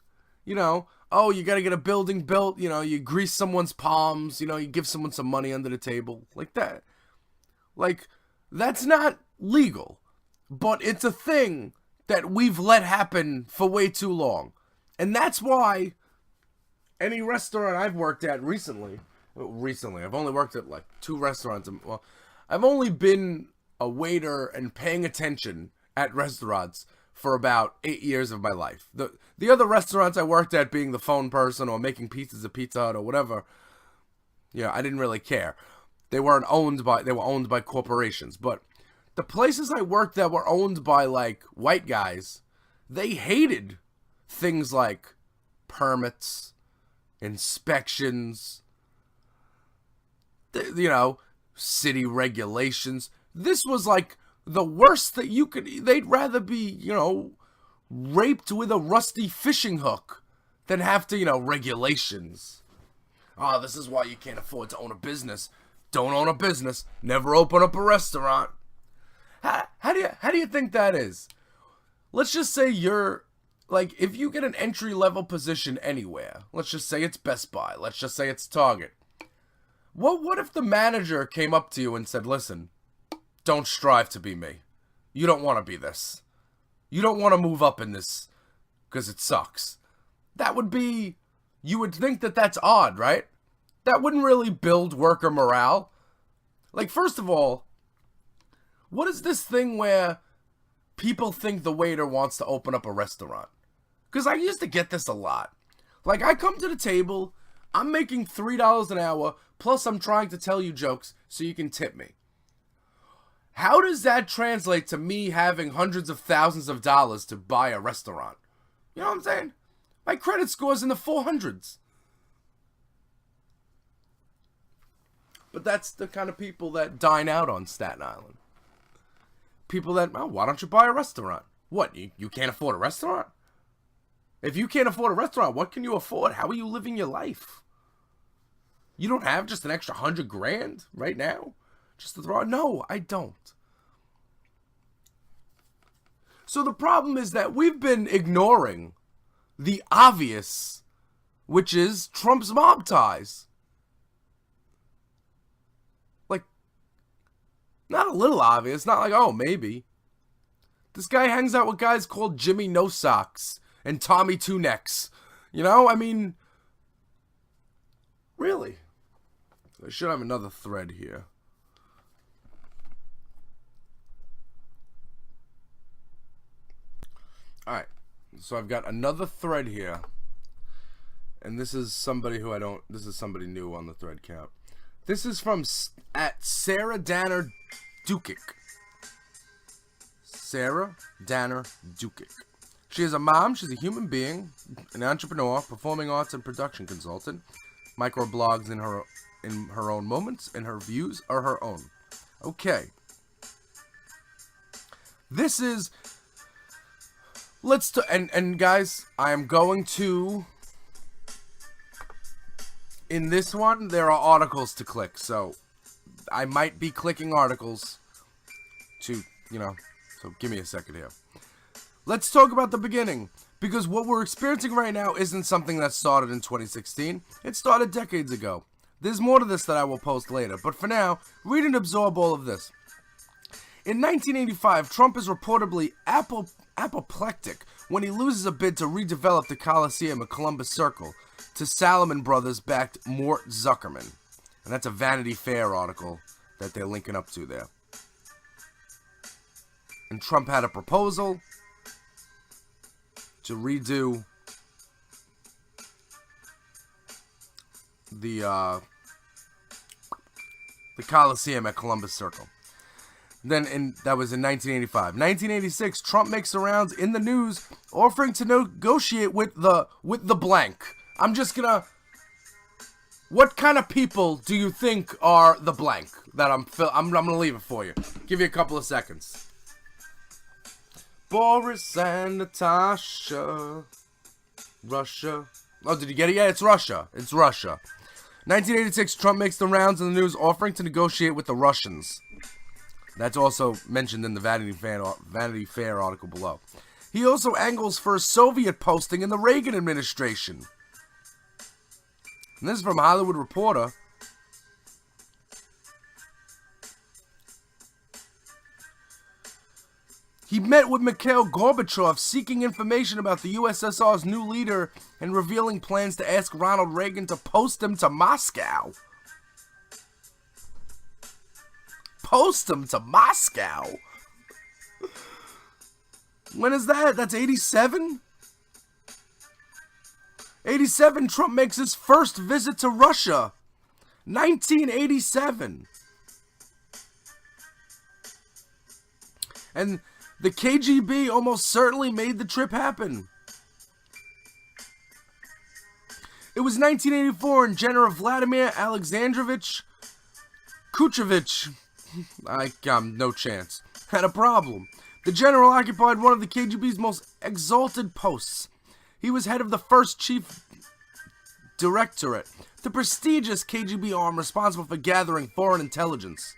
oh, you gotta get a building built. You grease someone's palms. You give someone some money under the table like that. Like that's not legal. But it's a thing that we've let happen for way too long. And that's why any restaurant I've worked at recently, I've only worked at like 2 restaurants. Well, I've only been a waiter and paying attention at restaurants for about 8 years of my life. The other restaurants I worked at, being the phone person or making pizzas at Pizza Hut or whatever, I didn't really care. They were owned by corporations. But the places I worked that were owned by like white guys, they hated things like permits, inspections, city regulations. This was like the worst that you could. They'd rather be, raped with a rusty fishing hook than have to, regulations. Oh, this is why you can't afford to own a business. Don't own a business. Never open up a restaurant. How do you think that is? Let's just say you're like, if you get an entry level position anywhere, let's just say it's Best Buy. Let's just say it's Target. What if the manager came up to you and said, listen, don't strive to be me. You don't want to be this. You don't want to move up in this because it sucks. That would be, you would think that that's odd, right? That wouldn't really build worker morale. Like, first of all, what is this thing where people think the waiter wants to open up a restaurant? Because I used to get this a lot. Like, I come to the table, I'm making $3 an hour, plus I'm trying to tell you jokes so you can tip me. How does that translate to me having hundreds of thousands of dollars to buy a restaurant? You know what I'm saying? My credit score's in the 400s. But that's the kind of people that dine out on Staten Island. People that, oh, why don't you buy a restaurant? What, you can't afford a restaurant? If you can't afford a restaurant, what can you afford? How are you living your life? You don't have just an extra $100,000 right now? Just to throw out? No, I don't. So the problem is that we've been ignoring the obvious, which is Trump's mob ties. Like, not a little obvious, not like, oh, maybe. This guy hangs out with guys called Jimmy No Socks and Tommy Two Necks. You know, I mean, really. I should have another thread here. Alright, so I've got another thread here. And this is somebody who this is somebody new on the thread count. This is from at Sarah Danner Dukic. Sarah Danner Dukic. She is a mom, she's a human being, an entrepreneur, performing arts and production consultant, microblogs in her own moments, and her views are her own. Okay. This is, and guys, I am going to, in this one, there are articles to click, so I might be clicking articles to, so give me a second here. Let's talk about the beginning, because what we're experiencing right now isn't something that started in 2016. It started decades ago. There's more to this that I will post later, but for now, read and absorb all of this. In 1985, Trump is reportedly apoplectic when he loses a bid to redevelop the Coliseum at Columbus Circle to Salomon Brothers-backed Mort Zuckerman. And that's a Vanity Fair article that they're linking up to there. And Trump had a proposal to redo the Coliseum at Columbus Circle. Then that was in 1985. 1986, Trump makes the rounds in the news, offering to negotiate with the blank. I'm just gonna. What kind of people do you think are the blank that I'm gonna leave it for you. Give you a couple of seconds. Boris and Natasha. Russia. Oh, did you get it? Yeah, it's Russia. It's Russia. 1986, Trump makes the rounds in the news, offering to negotiate with the Russians. That's also mentioned in the Vanity Fair article below. He also angles for a Soviet posting in the Reagan administration. And this is from Hollywood Reporter. He met with Mikhail Gorbachev, seeking information about the USSR's new leader and revealing plans to ask Ronald Reagan to post him to Moscow. Post him to Moscow? When is that? That's 87? 87, Trump makes his first visit to Russia. 1987. And the KGB almost certainly made the trip happen. It was 1984 and General Vladimir Alexandrovich Kuchevich, no chance, had a problem. The general occupied one of the KGB's most exalted posts. He was head of the first chief directorate, the prestigious KGB arm responsible for gathering foreign intelligence.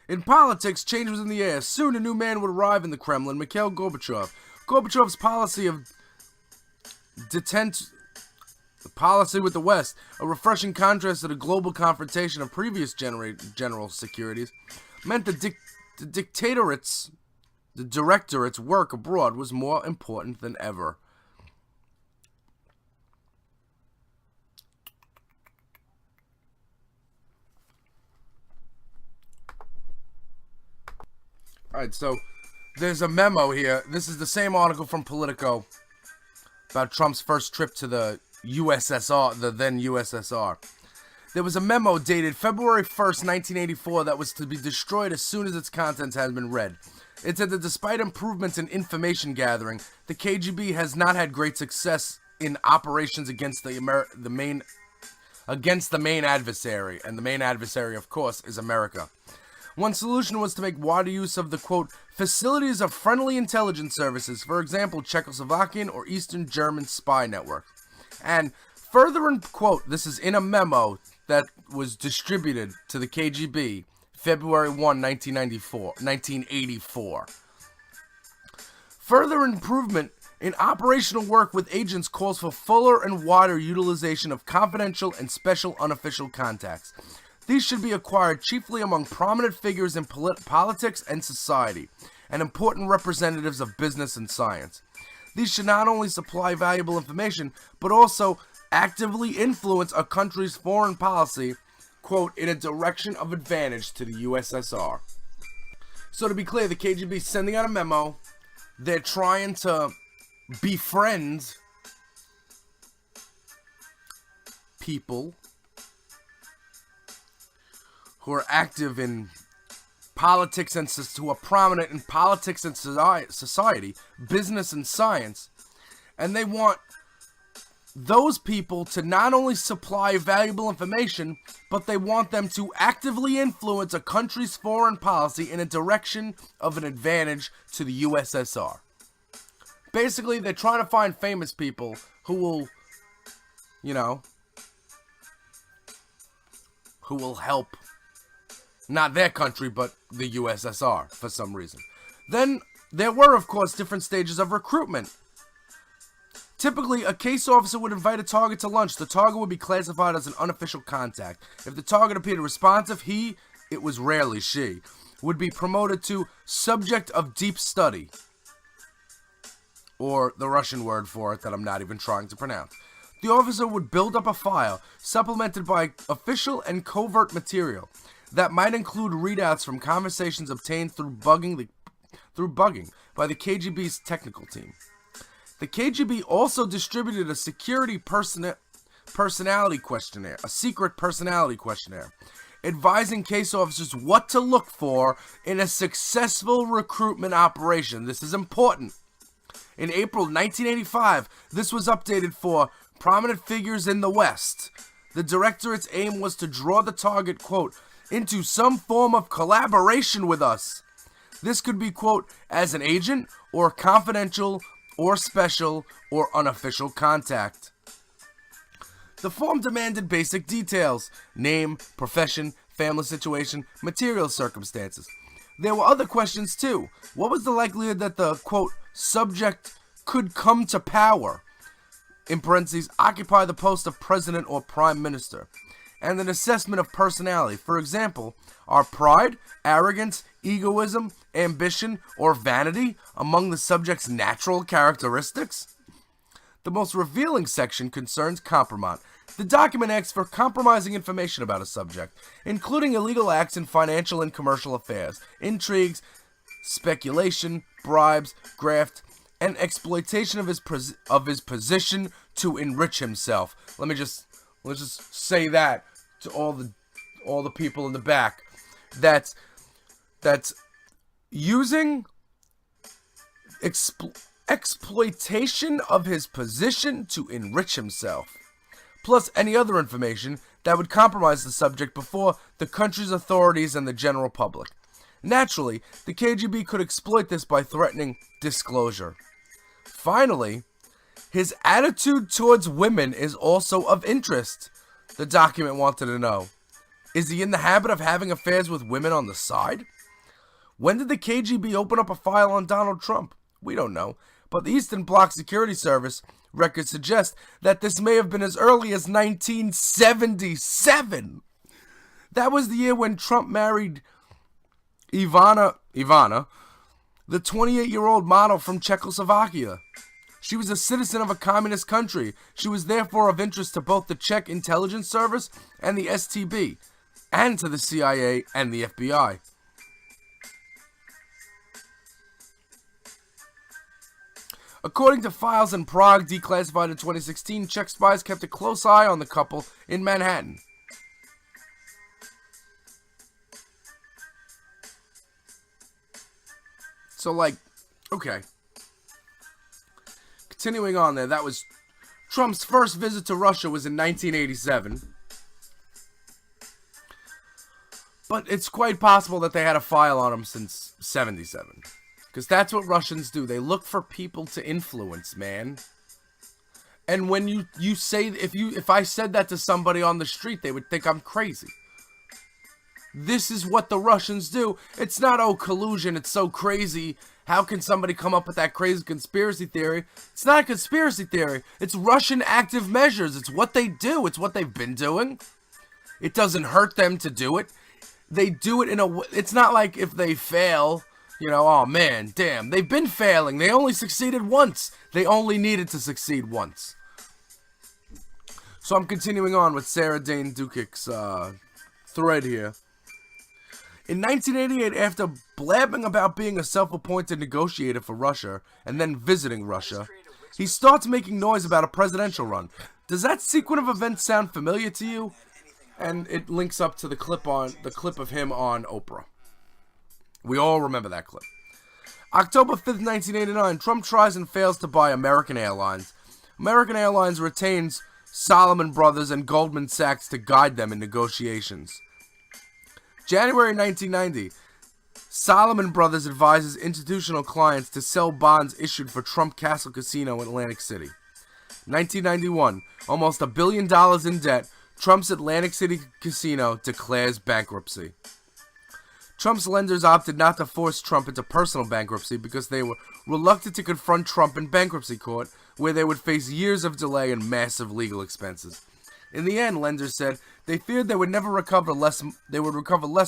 In politics, change was in the air. Soon a new man would arrive in the Kremlin, Mikhail Gorbachev. Gorbachev's policy of detent policy with the West, a refreshing contrast to the global confrontation of previous general securities, meant the directorate's work abroad was more important than ever. Alright, so there's a memo here. This is the same article from Politico about Trump's first trip to the USSR, the then USSR. There was a memo dated February 1st, 1984 that was to be destroyed as soon as its contents had been read. It said that despite improvements in information gathering, the KGB has not had great success in operations against the main adversary, and the main adversary, of course, is America. One solution was to make wider use of the, quote, facilities of friendly intelligence services, for example, Czechoslovakian or Eastern German spy network. And further in, quote, this is in a memo that was distributed to the KGB February 1, 1984. Further improvement in operational work with agents calls for fuller and wider utilization of confidential and special unofficial contacts. These should be acquired chiefly among prominent figures in politics and society, and important representatives of business and science. These should not only supply valuable information, but also actively influence a country's foreign policy, quote, in a direction of advantage to the USSR. So to be clear, the KGB is sending out a memo. They're trying to befriend people who are active in politics and who are prominent in politics and society, business and science, and they want those people to not only supply valuable information, but they want them to actively influence a country's foreign policy in a direction of an advantage to the USSR. Basically, they're trying to find famous people who will, who will help not their country, but the USSR for some reason. Then there were, of course, different stages of recruitment. Typically, a case officer would invite a target to lunch. The target would be classified as an unofficial contact. If the target appeared responsive, it was rarely she, would be promoted to subject of deep study. Or the Russian word for it that I'm not even trying to pronounce. The officer would build up a file, supplemented by official and covert material that might include readouts from conversations obtained through bugging by the KGB's technical team. The KGB also distributed a secret personality questionnaire, advising case officers what to look for in a successful recruitment operation. This is important. In April 1985, this was updated for prominent figures in the West. The directorate's aim was to draw the target, quote, into some form of collaboration with us. This could be, quote, as an agent, or confidential, or special, or unofficial contact. The form demanded basic details: name, profession, family situation, material circumstances. There were other questions too. What was the likelihood that the, quote, subject could come to power, in parentheses, occupy the post of president or prime minister? And an assessment of personality. For example, are pride, arrogance, egoism, ambition, or vanity among the subject's natural characteristics? The most revealing section concerns compromise. The document asks for compromising information about a subject, including illegal acts in financial and commercial affairs, intrigues, speculation, bribes, graft, and exploitation of his position to enrich himself. Let's just say that to all the people in the back. That's using exploitation of his position to enrich himself, plus any other information that would compromise the subject before the country's authorities and the general public. Naturally, the KGB could exploit this by threatening disclosure. Finally, his attitude towards women is also of interest. The document wanted to know: is he in the habit of having affairs with women on the side? When did the KGB open up a file on Donald Trump? We don't know, but the Eastern Bloc Security Service Records suggest that this may have been as early as 1977. That was the year when Trump married Ivana, the 28-year-old model from Czechoslovakia. She was a citizen of a communist country. She was therefore of interest to both the Czech intelligence service and the STB, and to the CIA and the FBI. According to files in Prague declassified in 2016, Czech spies kept a close eye on the couple in Manhattan. So, okay. Continuing on there, that was Trump's first visit to Russia was in 1987. But it's quite possible that they had a file on him since 77. Because that's what Russians do. They look for people to influence, man. And when you say, if I said that to somebody on the street, they would think I'm crazy. This is what the Russians do. It's not, oh, collusion, it's so crazy. How can somebody come up with that crazy conspiracy theory? It's not a conspiracy theory. It's Russian active measures. It's what they do. It's what they've been doing. It doesn't hurt them to do it. They do it in a way. It's not like if they fail, oh man, damn, they've been failing. They only succeeded once. They only needed to succeed once. So I'm continuing on with Sarah Dane Dukik's thread here. In 1988, after blabbing about being a self-appointed negotiator for Russia and then visiting Russia, he starts making noise about a presidential run. Does that sequence of events sound familiar to you? And it links up to the clip of him on Oprah. We all remember that clip. October 5th, 1989, Trump tries and fails to buy American Airlines. American Airlines retains Salomon Brothers and Goldman Sachs to guide them in negotiations. January 1990, Salomon Brothers advises institutional clients to sell bonds issued for Trump Castle Casino in Atlantic City. 1991, almost $1 billion in debt, Trump's Atlantic City Casino declares bankruptcy. Trump's lenders opted not to force Trump into personal bankruptcy because they were reluctant to confront Trump in bankruptcy court, where they would face years of delay and massive legal expenses. In the end, lenders said they feared they would recover less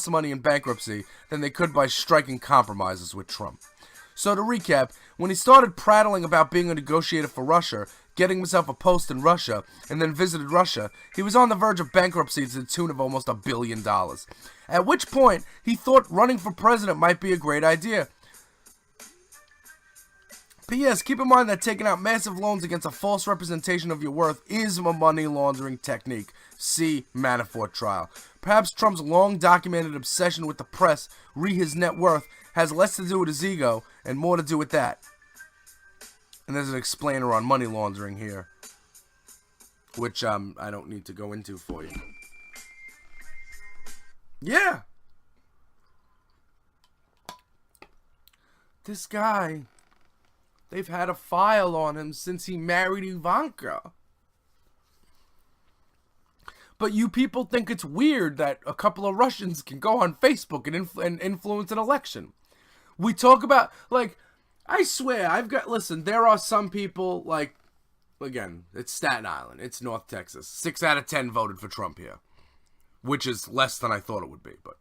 money in bankruptcy than they could by striking compromises with Trump. So to recap, when he started prattling about being a negotiator for Russia, getting himself a post in Russia, and then visited Russia, he was on the verge of bankruptcy to the tune of almost $1 billion. At which point, he thought running for president might be a great idea. P.S. Keep in mind that taking out massive loans against a false representation of your worth is a money laundering technique. See Manafort trial. Perhaps Trump's long-documented obsession with the press, his net worth, has less to do with his ego and more to do with that. And there's an explainer on money laundering here, which I don't need to go into for you. Yeah. This guy, they've had a file on him since he married Ivanka. But you people think it's weird that a couple of Russians can go on Facebook and influence an election. We talk about, I swear, listen, there are some people, again, it's Staten Island, it's North Texas. 6 out of 10 voted for Trump here, which is less than I thought it would be, but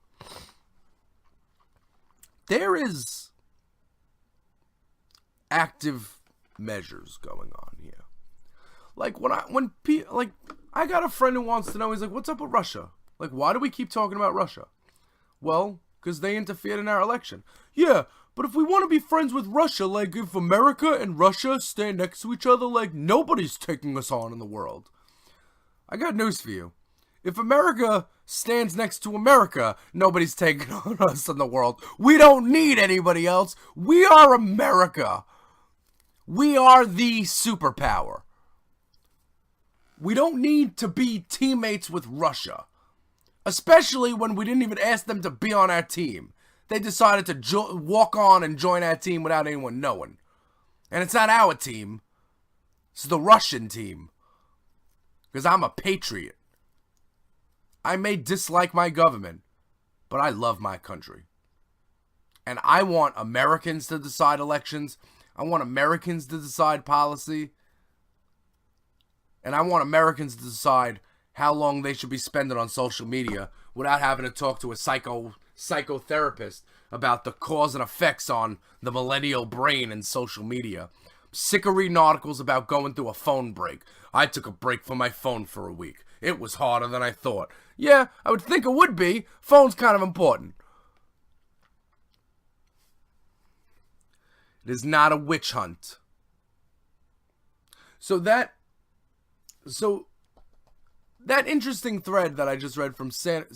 there is active measures going on here. I got a friend who wants to know, he's like, what's up with Russia? Why do we keep talking about Russia? Well, because they interfered in our election. Yeah, but if we want to be friends with Russia, if America and Russia stand next to each other, nobody's taking us on in the world. I got news for you. If America stands next to America, nobody's taking on us in the world. We don't need anybody else. We are America. We are the superpower. We don't need to be teammates with Russia. Especially when we didn't even ask them to be on our team. They decided to walk on and join our team without anyone knowing. And it's not our team. It's the Russian team. Because I'm a patriot. I may dislike my government, but I love my country. And I want Americans to decide elections. I want Americans to decide policy. And I want Americans to decide how long they should be spending on social media without having to talk to a psychotherapist about the cause and effects on the millennial brain and social media. Sick of reading articles about going through a phone break. I took a break from my phone for a week. It was harder than I thought. Yeah, I would think it would be. Phone's kind of important. It is not a witch hunt. So that interesting thread that I just read from Sarah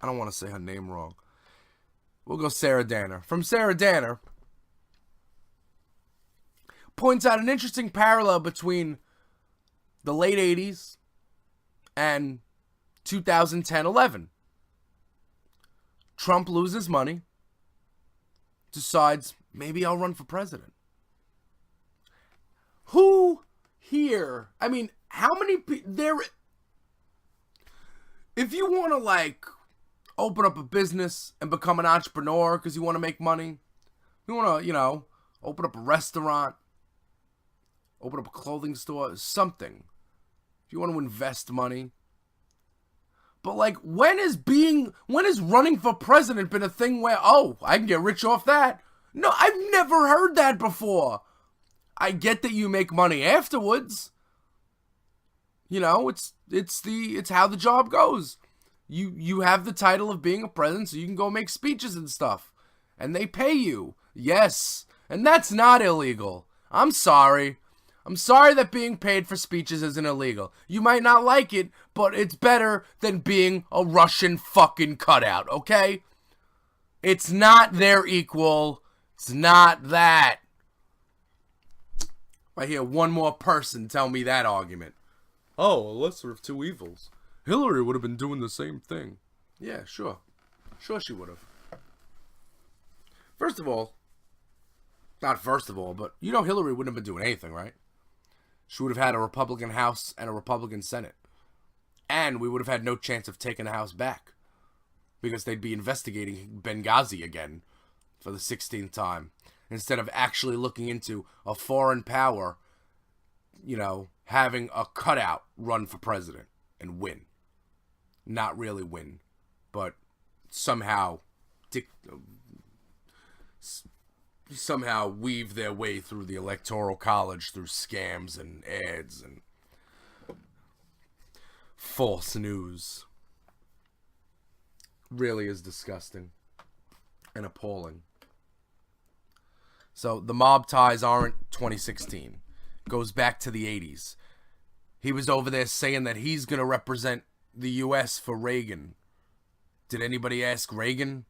I don't want to say her name wrong. We'll go Sarah Danner. From Sarah Danner points out an interesting parallel between the late 80s and 2010-11. Trump loses money, decides, maybe I'll run for president. Who here, I mean, how many people, if you want to, open up a business and become an entrepreneur because you want to make money, you want to, open up a restaurant, open up a clothing store, something. If you want to invest money. But, when is running for president been a thing where, I can get rich off that? No, I've never heard that before. I get that you make money afterwards. It's how the job goes. You have the title of being a president, so you can go make speeches and stuff. And they pay you. Yes. And that's not illegal. I'm sorry. I'm sorry that being paid for speeches isn't illegal. You might not like it, but it's better than being a Russian fucking cutout, okay? It's not their equal. It's not that. I hear one more person tell me that argument. Oh, a lesser of two evils. Hillary would have been doing the same thing. Yeah, sure. Sure she would have. First of all, not first of all, but Hillary wouldn't have been doing anything, right? She would have had a Republican House and a Republican Senate. And we would have had no chance of taking the House back. Because they'd be investigating Benghazi again for the 16th time. Instead of actually looking into a foreign power, having a cutout run for president and win. Not really win, but somehow weave their way through the Electoral College through scams and ads and false news. Really is disgusting and appalling. So the mob ties aren't 2016. Goes back to the 80s. He was over there saying that he's going to represent the U.S. for Reagan. Did anybody ask Reagan?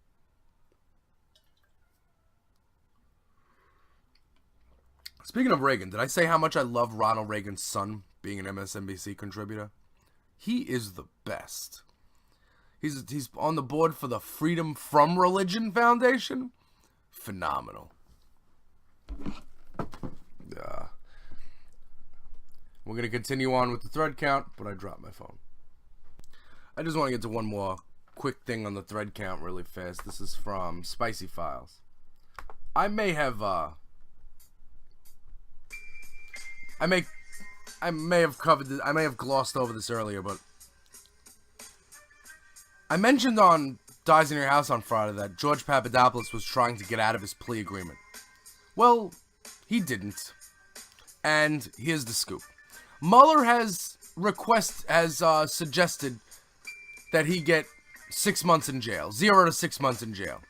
Speaking of Reagan, did I say how much I love Ronald Reagan's son being an MSNBC contributor? He is the best. He's on the board for the Freedom from Religion Foundation. Phenomenal. We're going to continue on with the thread count, but I dropped my phone. I just want to get to one more quick thing on the thread count really fast. This is from Spicy Files. I may have covered this, I may have glossed over this earlier, but I mentioned on Dies in Your House on Friday that George Papadopoulos was trying to get out of his plea agreement. Well, he didn't. And here's the scoop. Mueller has suggested that he get 6 months in jail. 0 to 6 months in jail.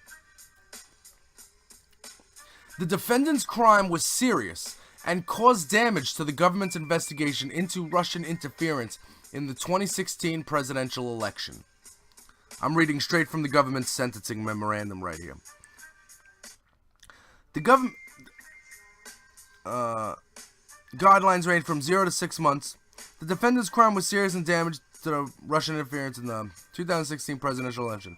The defendant's crime was serious and caused damage to the government's investigation into Russian interference in the 2016 presidential election. I'm reading straight from the government's sentencing memorandum right here. The government guidelines range from 0 to 6 months. The defendant's crime was serious and damage to the Russian interference in the 2016 presidential election.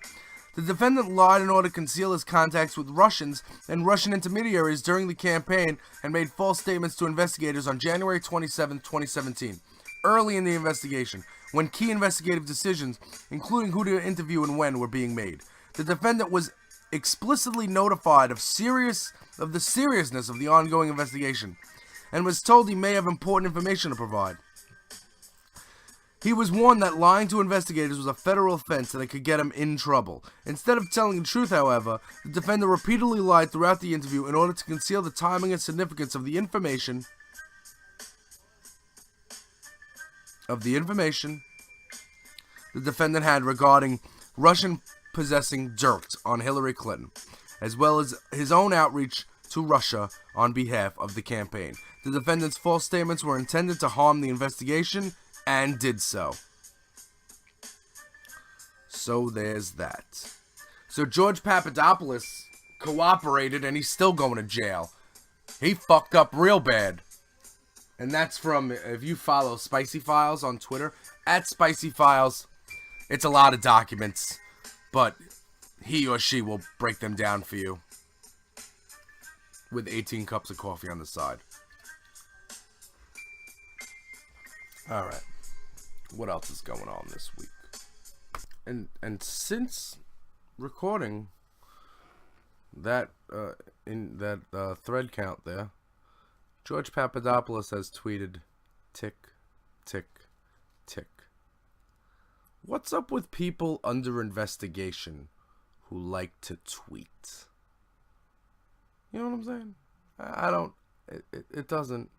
The defendant lied in order to conceal his contacts with Russians and Russian intermediaries during the campaign and made false statements to investigators on January 27, 2017, early in the investigation, when key investigative decisions, including who to interview and when, were being made. The defendant was explicitly notified of the seriousness of the ongoing investigation and was told he may have important information to provide. He was warned that lying to investigators was a federal offense and it could get him in trouble. Instead of telling the truth, however, the defendant repeatedly lied throughout the interview in order to conceal the timing and significance of the information the defendant had regarding Russian possessing dirt on Hillary Clinton, as well as his own outreach to Russia on behalf of the campaign. The defendant's false statements were intended to harm the investigation, and did so. So there's that. So George Papadopoulos cooperated, and he's still going to jail. He fucked up real bad. And that's from, if you follow Spicy Files on Twitter, at Spicy Files, it's a lot of documents, but he or she will break them down for you with 18 cups of coffee on the side. Alright. What else is going on this week? And since recording that in that thread count there, George Papadopoulos has tweeted, tick, tick, tick. What's up with people under investigation who like to tweet? You know what I'm saying? I don't. It doesn't.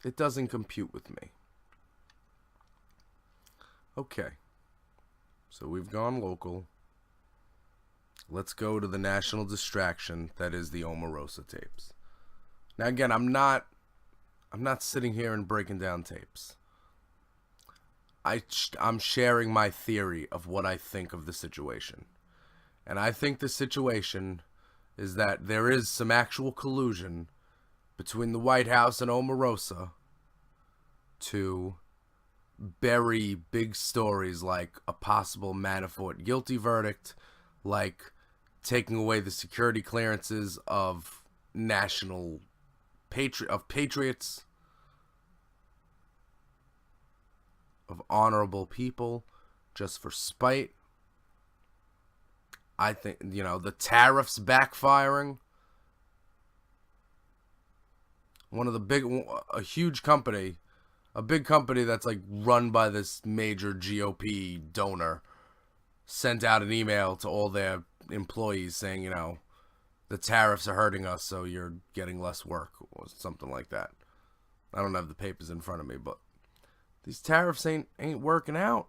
It doesn't compute with me. Okay. So we've gone local. Let's go to the national distraction that is the Omarosa tapes. Now again, I'm not sitting here and breaking down tapes. I'm sharing my theory of what I think of the situation. And I think the situation is that there is some actual collusion between the White House and Omarosa to bury big stories like a possible Manafort guilty verdict, like taking away the security clearances of patriots, of honorable people, just for spite. I think, the tariffs backfiring. A big company that's like run by this major GOP donor sent out an email to all their employees saying, the tariffs are hurting us, so you're getting less work, or something like that. I don't have the papers in front of me, but these tariffs ain't working out.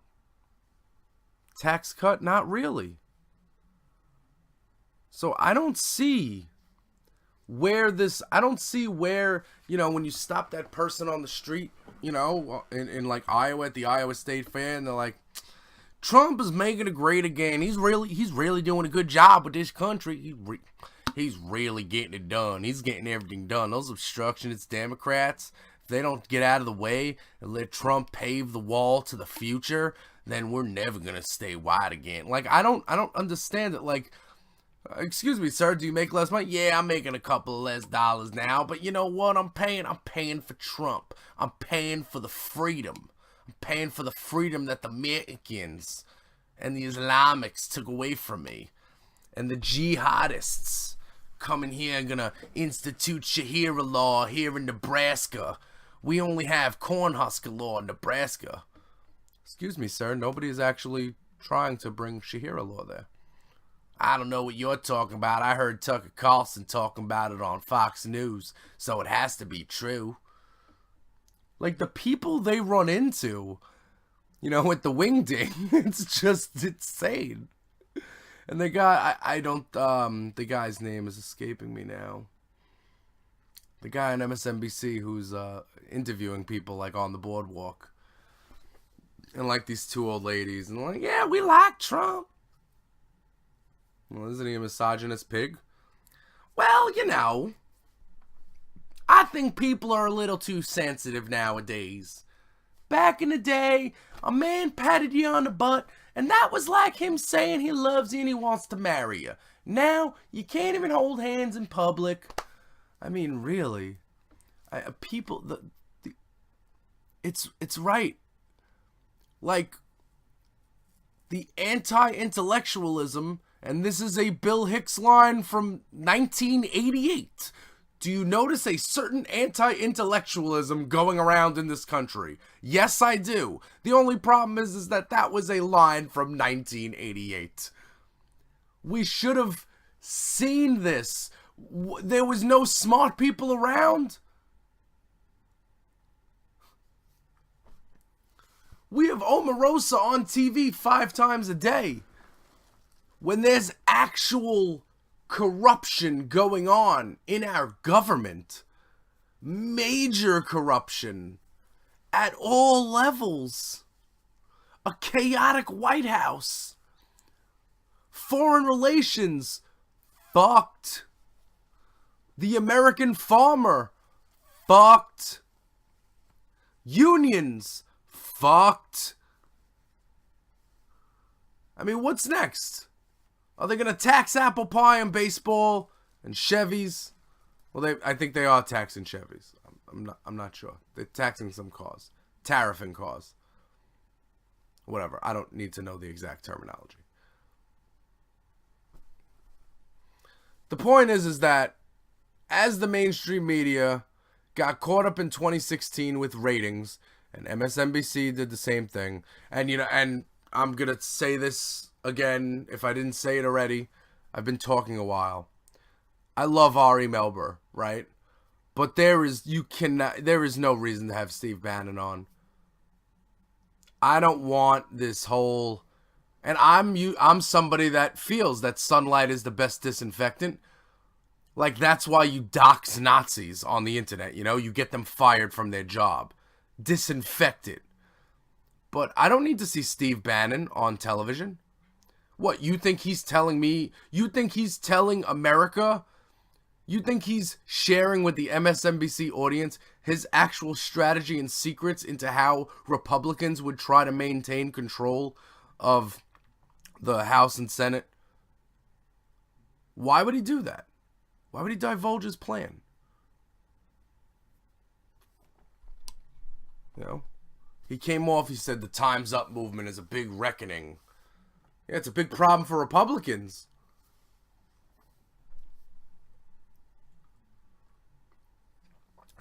Tax cut, not really. So I don't see where, when you stop that person on the street, in like Iowa at the Iowa State Fair, and they're like, Trump is making it great again. He's really doing a good job with this country. He's really getting it done. He's getting everything done. Those obstructionist Democrats, if they don't get out of the way and let Trump pave the wall to the future, then we're never gonna stay white again. Like, I don't understand it. Like, excuse me, sir, do you make less money? Yeah, I'm making a couple of less dollars now, but you know what? I'm paying for Trump. I'm paying for the freedom. I'm paying for the freedom that the Mexicans and the Islamics took away from me. And the jihadists coming here and gonna institute Shahira law here in Nebraska. We only have Cornhusker law in Nebraska. Excuse me, sir, nobody is actually trying to bring Shahira law there. I don't know what you're talking about. I heard Tucker Carlson talking about it on Fox News, so it has to be true. Like, the people they run into, with the wingding, it's just insane. And the guy, the guy's name is escaping me now. The guy on MSNBC who's interviewing people, like, on the boardwalk. And, like, these two old ladies. And, like, yeah, we like Trump. Well, isn't he a misogynist pig? Well, I think people are a little too sensitive nowadays. Back in the day, a man patted you on the butt, and that was like him saying he loves you and he wants to marry you. Now, you can't even hold hands in public. I mean, really. It's right. Like, the anti-intellectualism, and this is a Bill Hicks line from 1988. do you notice a certain anti-intellectualism going around in this country? Yes, I do. The only problem is that that was a line from 1988. We should have seen this. There was no smart people around. We have Omarosa on TV 5 times a day. When there's actual corruption going on in our government, major corruption at all levels, a chaotic White House, foreign relations fucked, the American farmer fucked, unions fucked. I mean, what's next? Are they going to tax apple pie and baseball and Chevys? Well, I think they are taxing Chevys. I'm not sure. They're taxing some cars. Tariffing cars. Whatever. I don't need to know the exact terminology. The point is that as the mainstream media got caught up in 2016 with ratings, and MSNBC did the same thing, and and I'm going to say this again, if I didn't say it already, I've been talking a while. I love Ari Melber, right? But there is no reason to have Steve Bannon on. I don't want this whole, and I'm somebody that feels that sunlight is the best disinfectant. Like, that's why you dox Nazis on the internet, you get them fired from their job. Disinfect it. But I don't need to see Steve Bannon on television. What, you think he's telling me? You think he's telling America? You think he's sharing with the MSNBC audience his actual strategy and secrets into how Republicans would try to maintain control of the House and Senate? Why would he do that? Why would he divulge his plan? He came off, he said the Time's Up movement is a big reckoning. Yeah, it's a big problem for Republicans.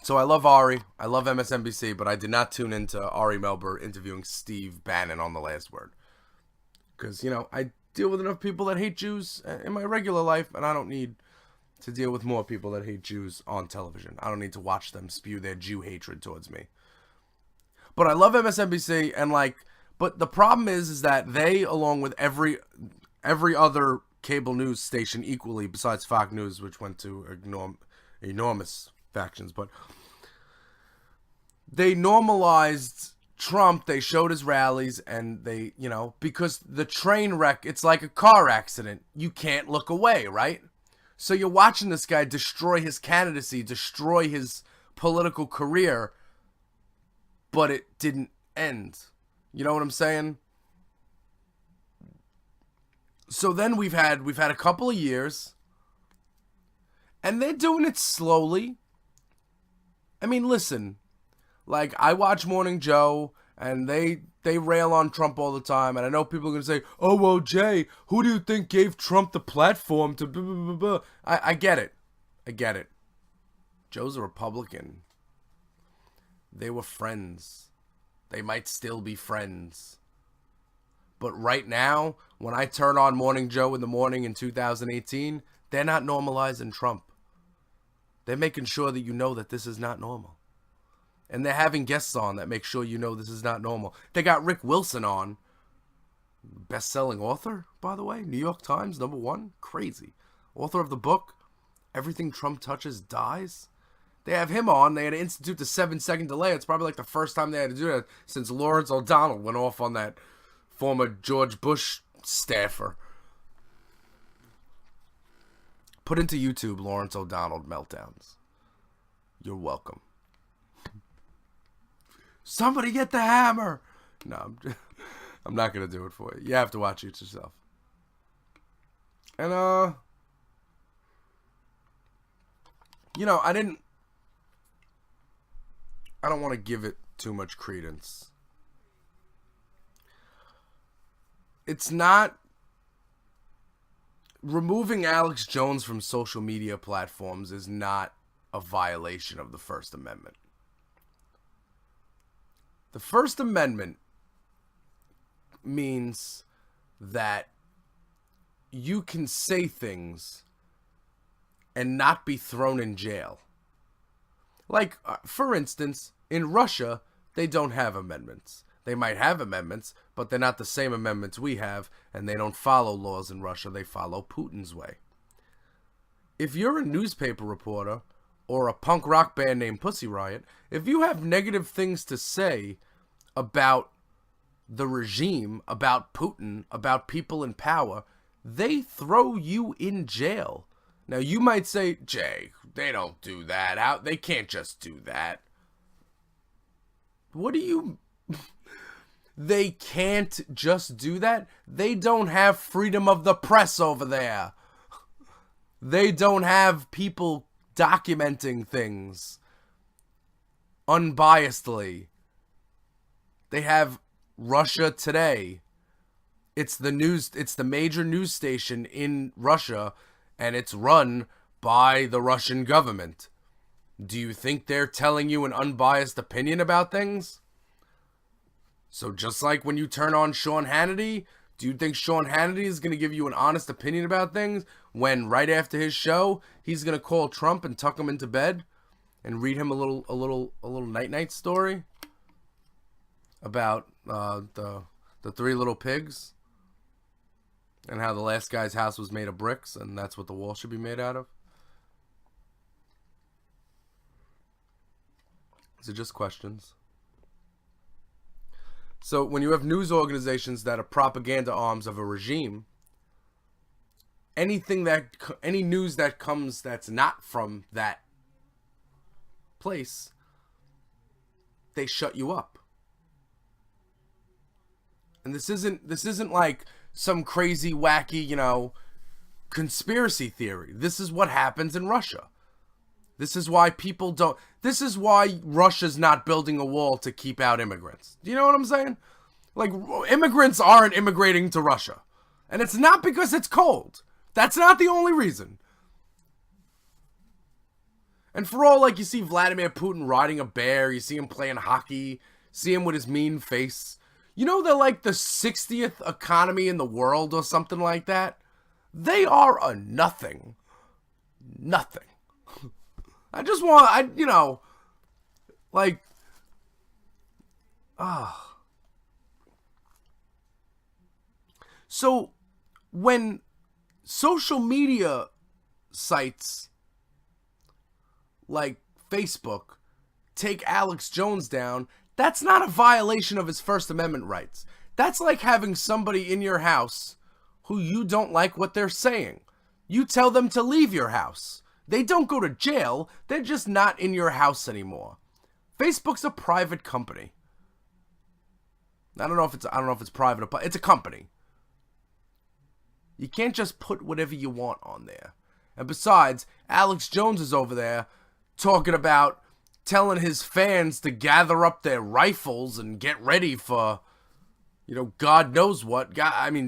So I love Ari. I love MSNBC, but I did not tune into Ari Melber interviewing Steve Bannon on The Last Word. Because, I deal with enough people that hate Jews in my regular life, and I don't need to deal with more people that hate Jews on television. I don't need to watch them spew their Jew hatred towards me. But I love MSNBC, and but the problem is that they, along with every other cable news station equally, besides Fox News, which went to enormous factions, but they normalized Trump. They showed his rallies, and they, because the train wreck, it's like a car accident. You can't look away, right? So you're watching this guy destroy his candidacy, destroy his political career, but it didn't end. You know what I'm saying? So then we've had a couple of years, and they're doing it slowly. I mean, listen, I watch Morning Joe, and they rail on Trump all the time, and I know people are going to say, oh, well, Jay, who do you think gave Trump the platform to blah, blah, blah, blah. I get it. I get it. Joe's a Republican. They were friends. They might still be friends. But right now, when I turn on Morning Joe in the morning in 2018, they're not normalizing Trump. They're making sure that you know that this is not normal. And they're having guests on that make sure you know this is not normal. They got Rick Wilson on. Best-selling author, by the way. New York Times, #1. Crazy. Author of the book, Everything Trump Touches Dies. They have him on. They had to institute the 7-second delay. It's probably the first time they had to do that since Lawrence O'Donnell went off on that former George Bush staffer. Put into YouTube Lawrence O'Donnell meltdowns. You're welcome. Somebody get the hammer. No, I'm not going to do it for you. You have to watch it yourself. And, I don't want to give it too much credence. It's not... Removing Alex Jones from social media platforms is not a violation of the First Amendment. The First Amendment means that you can say things and not be thrown in jail. Like, for instance, in Russia, they don't have amendments. They might have amendments, but they're not the same amendments we have, and they don't follow laws in Russia. They follow Putin's way. If you're a newspaper reporter or a punk rock band named Pussy Riot, if you have negative things to say about the regime, about Putin, about people in power, they throw you in jail. Now, you might say, Jay, they don't do that. They can't just do that. What do you... They can't just do that? They don't have freedom of the press over there. They don't have people documenting things unbiasedly. They have Russia Today. It's the major news station in Russia, and it's run by the Russian government. Do you think they're telling you an unbiased opinion about things? So just like when you turn on Sean Hannity, do you think Sean Hannity is going to give you an honest opinion about things when right after his show, he's going to call Trump and tuck him into bed and read him a little night-night story about the three little pigs and how the last guy's house was made of bricks and that's what the wall should be made out of? These are just questions. So when you have news organizations that are propaganda arms of a regime, any news that comes that's not from that place, they shut you up. And this isn't like some crazy, wacky, conspiracy theory. This is what happens in Russia. This is why this is why Russia's not building a wall to keep out immigrants. Do you know what I'm saying? Like, immigrants aren't immigrating to Russia. And it's not because it's cold. That's not the only reason. And for all, you see Vladimir Putin riding a bear, you see him playing hockey, see him with his mean face. They're like the 60th economy in the world or something like that. They are a nothing. Nothing. I just want, So, when social media sites like Facebook take Alex Jones down, that's not a violation of his First Amendment rights. That's like having somebody in your house who you don't like what they're saying. You tell them to leave your house. They don't go to jail. They're just not in your house anymore. Facebook's a private company. I don't know if it's private or it's a company. You can't just put whatever you want on there. And besides, Alex Jones is over there talking about telling his fans to gather up their rifles and get ready for, God knows what.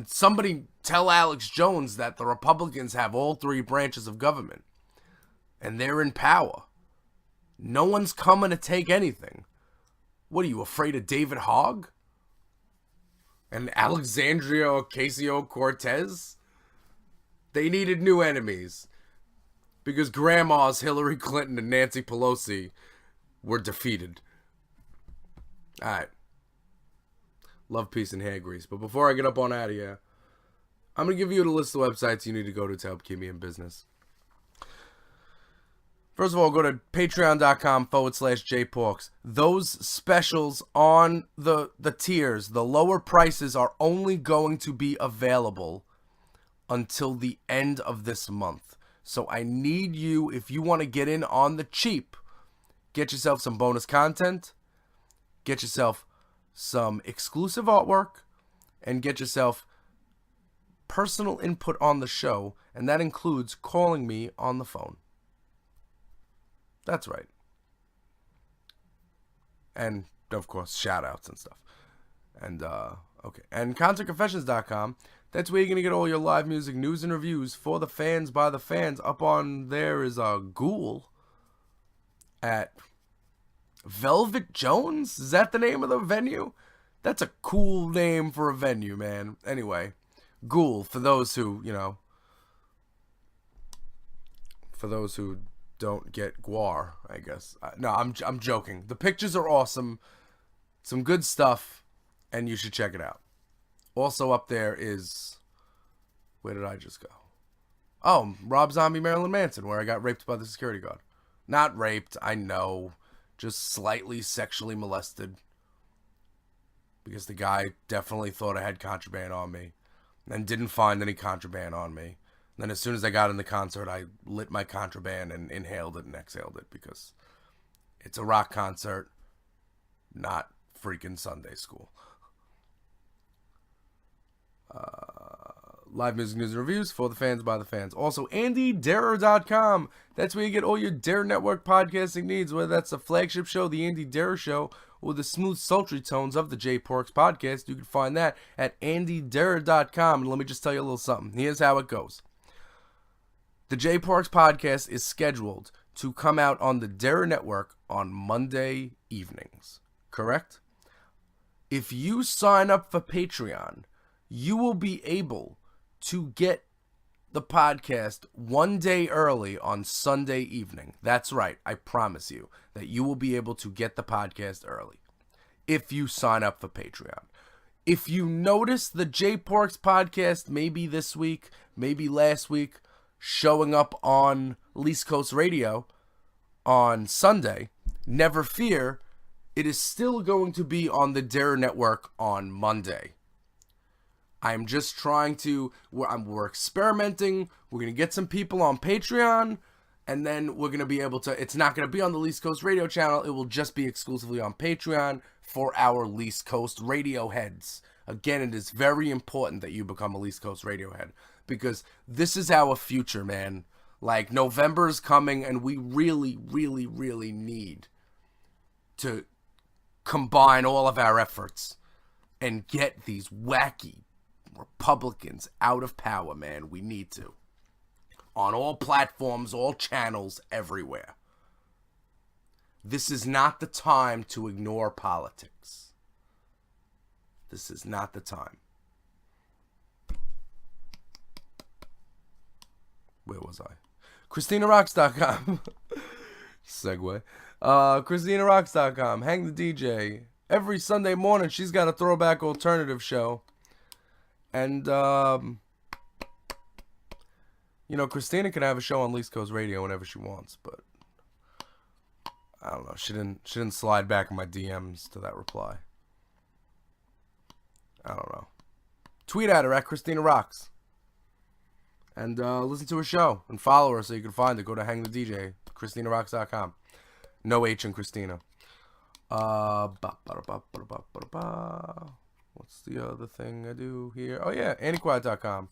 Somebody tell Alex Jones that the Republicans have all three branches of government. And they're in power. No one's coming to take anything. What are you, afraid of David Hogg? And Alexandria Ocasio-Cortez? They needed new enemies. Because grandmas Hillary Clinton and Nancy Pelosi were defeated. Alright. Love, peace, and hair grease. But before I get up on out of here, I'm going to give you the list of websites you need to go to help keep me in business. First of all, go to patreon.com/JPorks. Those specials on the tiers, the lower prices, are only going to be available until the end of this month. So I need you, if you want to get in on the cheap, get yourself some bonus content, get yourself some exclusive artwork, and get yourself personal input on the show, and that includes calling me on the phone. That's right. And, of course, shout-outs and stuff. And, okay. And ConcertConfessions.com. That's where you're going to get all your live music news and reviews for the fans, by the fans. Up on there is Ghoul. at Velvet Jones? Is that the name of the venue? That's a cool name for a venue, man. Anyway, Ghoul, for those who, for those who don't get Guar, I guess. No, I'm joking. The pictures are awesome. Some good stuff, and you should check it out. Also up there is... Where did I just go? Oh, Rob Zombie, Marilyn Manson, where I got raped by the security guard. Not raped, I know. Just slightly sexually molested. Because the guy definitely thought I had contraband on me. And didn't find any contraband on me. And then as soon as I got in the concert, I lit my contraband and inhaled it and exhaled it. Because it's a rock concert, not freaking Sunday school. Live music news and reviews for the fans, by the fans. Also, AndyDarer.com. That's where you get all your Dare Network podcasting needs, whether that's the flagship show, The Andy Darer Show, or the smooth, sultry tones of the J Porks podcast. You can find that at AndyDarer.com. And let me just tell you a little something. Here's how it goes. The J Porks podcast is scheduled to come out on the Dare Network on Monday evenings. Correct? If you sign up for Patreon, you will be able to get the podcast one day early on Sunday evening. That's right. I promise you that you will be able to get the podcast early if you sign up for Patreon. If you notice the J Porks podcast maybe this week, maybe last week, showing up on East Coast Radio on Sunday, never fear, it is still going to be on the Dare Network on Monday. I'm just trying to, we're experimenting, we're going to get some people on Patreon, and then we're going to be able to, it's not going to be on the East Coast Radio channel, it will just be exclusively on Patreon for our East Coast Radio heads. Again, it is very important that you become a East Coast Radio head, because this is our future, man. Like, November is coming, and we really, really, really need to combine all of our efforts and get these wacky Republicans out of power, man. We need to. On all platforms, all channels, everywhere. This is not the time to ignore politics. This is not the time. Where was I? ChristinaRocks.com. Segue. ChristinaRocks.com. Hang the DJ. Every Sunday morning, she's got a throwback alternative show. And, Christina can have a show on East Coast Radio whenever she wants, but I don't know. She didn't slide back in my DMs to that reply. I don't know. Tweet at her at Christina Rocks. And listen to her show and follow her so you can find her. Go to Hang the DJ, ChristinaRocks.com. No H in Christina. What's the other thing I do here? Oh, yeah, AndyQuiet.com.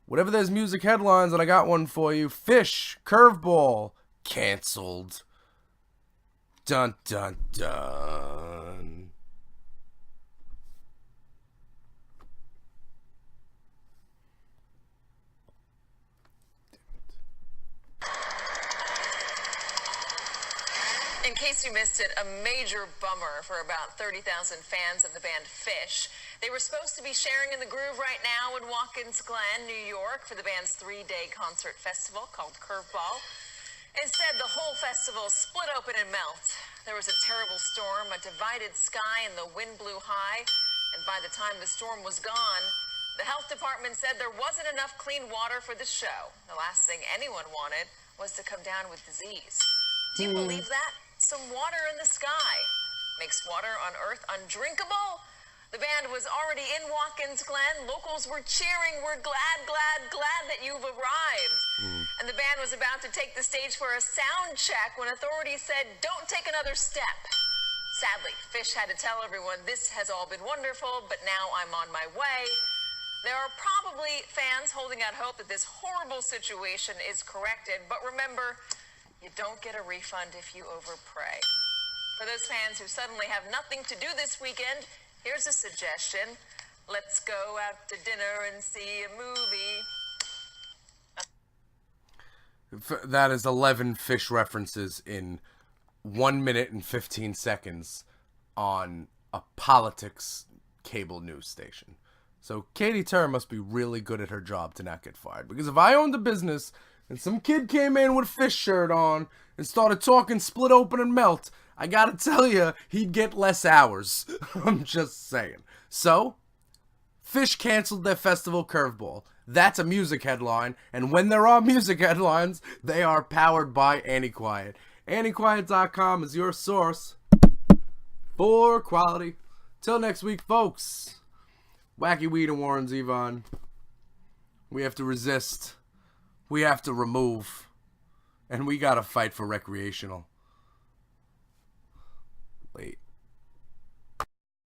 Whatever there's music headlines, and I got one for you. Fish, curveball, canceled. Dun, dun, dun. In case you missed it, a major bummer for about 30,000 fans of the band Fish. They were supposed to be sharing in the groove right now in Watkins Glen, New York, for the band's 3-day concert festival called Curveball. Instead, the whole festival split open and melt. There was a terrible storm, a divided sky, and the wind blew high. And by the time the storm was gone, the health department said there wasn't enough clean water for the show. The last thing anyone wanted was to come down with disease. Do you believe that? Some water in the sky makes water on Earth undrinkable. The band was already in Watkins Glen. Locals were cheering. We're glad, glad, glad that you've arrived. And the band was about to take the stage for a sound check when authorities said, don't take another step. Sadly, Fish had to tell everyone this has all been wonderful, but now I'm on my way. There are probably fans holding out hope that this horrible situation is corrected, but remember, you don't get a refund if you overpray. For those fans who suddenly have nothing to do this weekend, here's a suggestion. Let's go out to dinner and see a movie. That is 11 fish references in 1 minute and 15 seconds on a politics cable news station. So Katie Turner must be really good at her job to not get fired. Because if I owned a business and some kid came in with a fish shirt on and started talking split open and melt, I gotta tell you, he'd get less hours. I'm just saying. So, Fish canceled their festival Curveball. That's a music headline, and when there are music headlines, they are powered by Antiquiet. Antiquiet.com is your source for quality. Till next week, folks. Wacky Weed and Warren Zevon. We have to resist. We have to remove. And we gotta fight for recreational.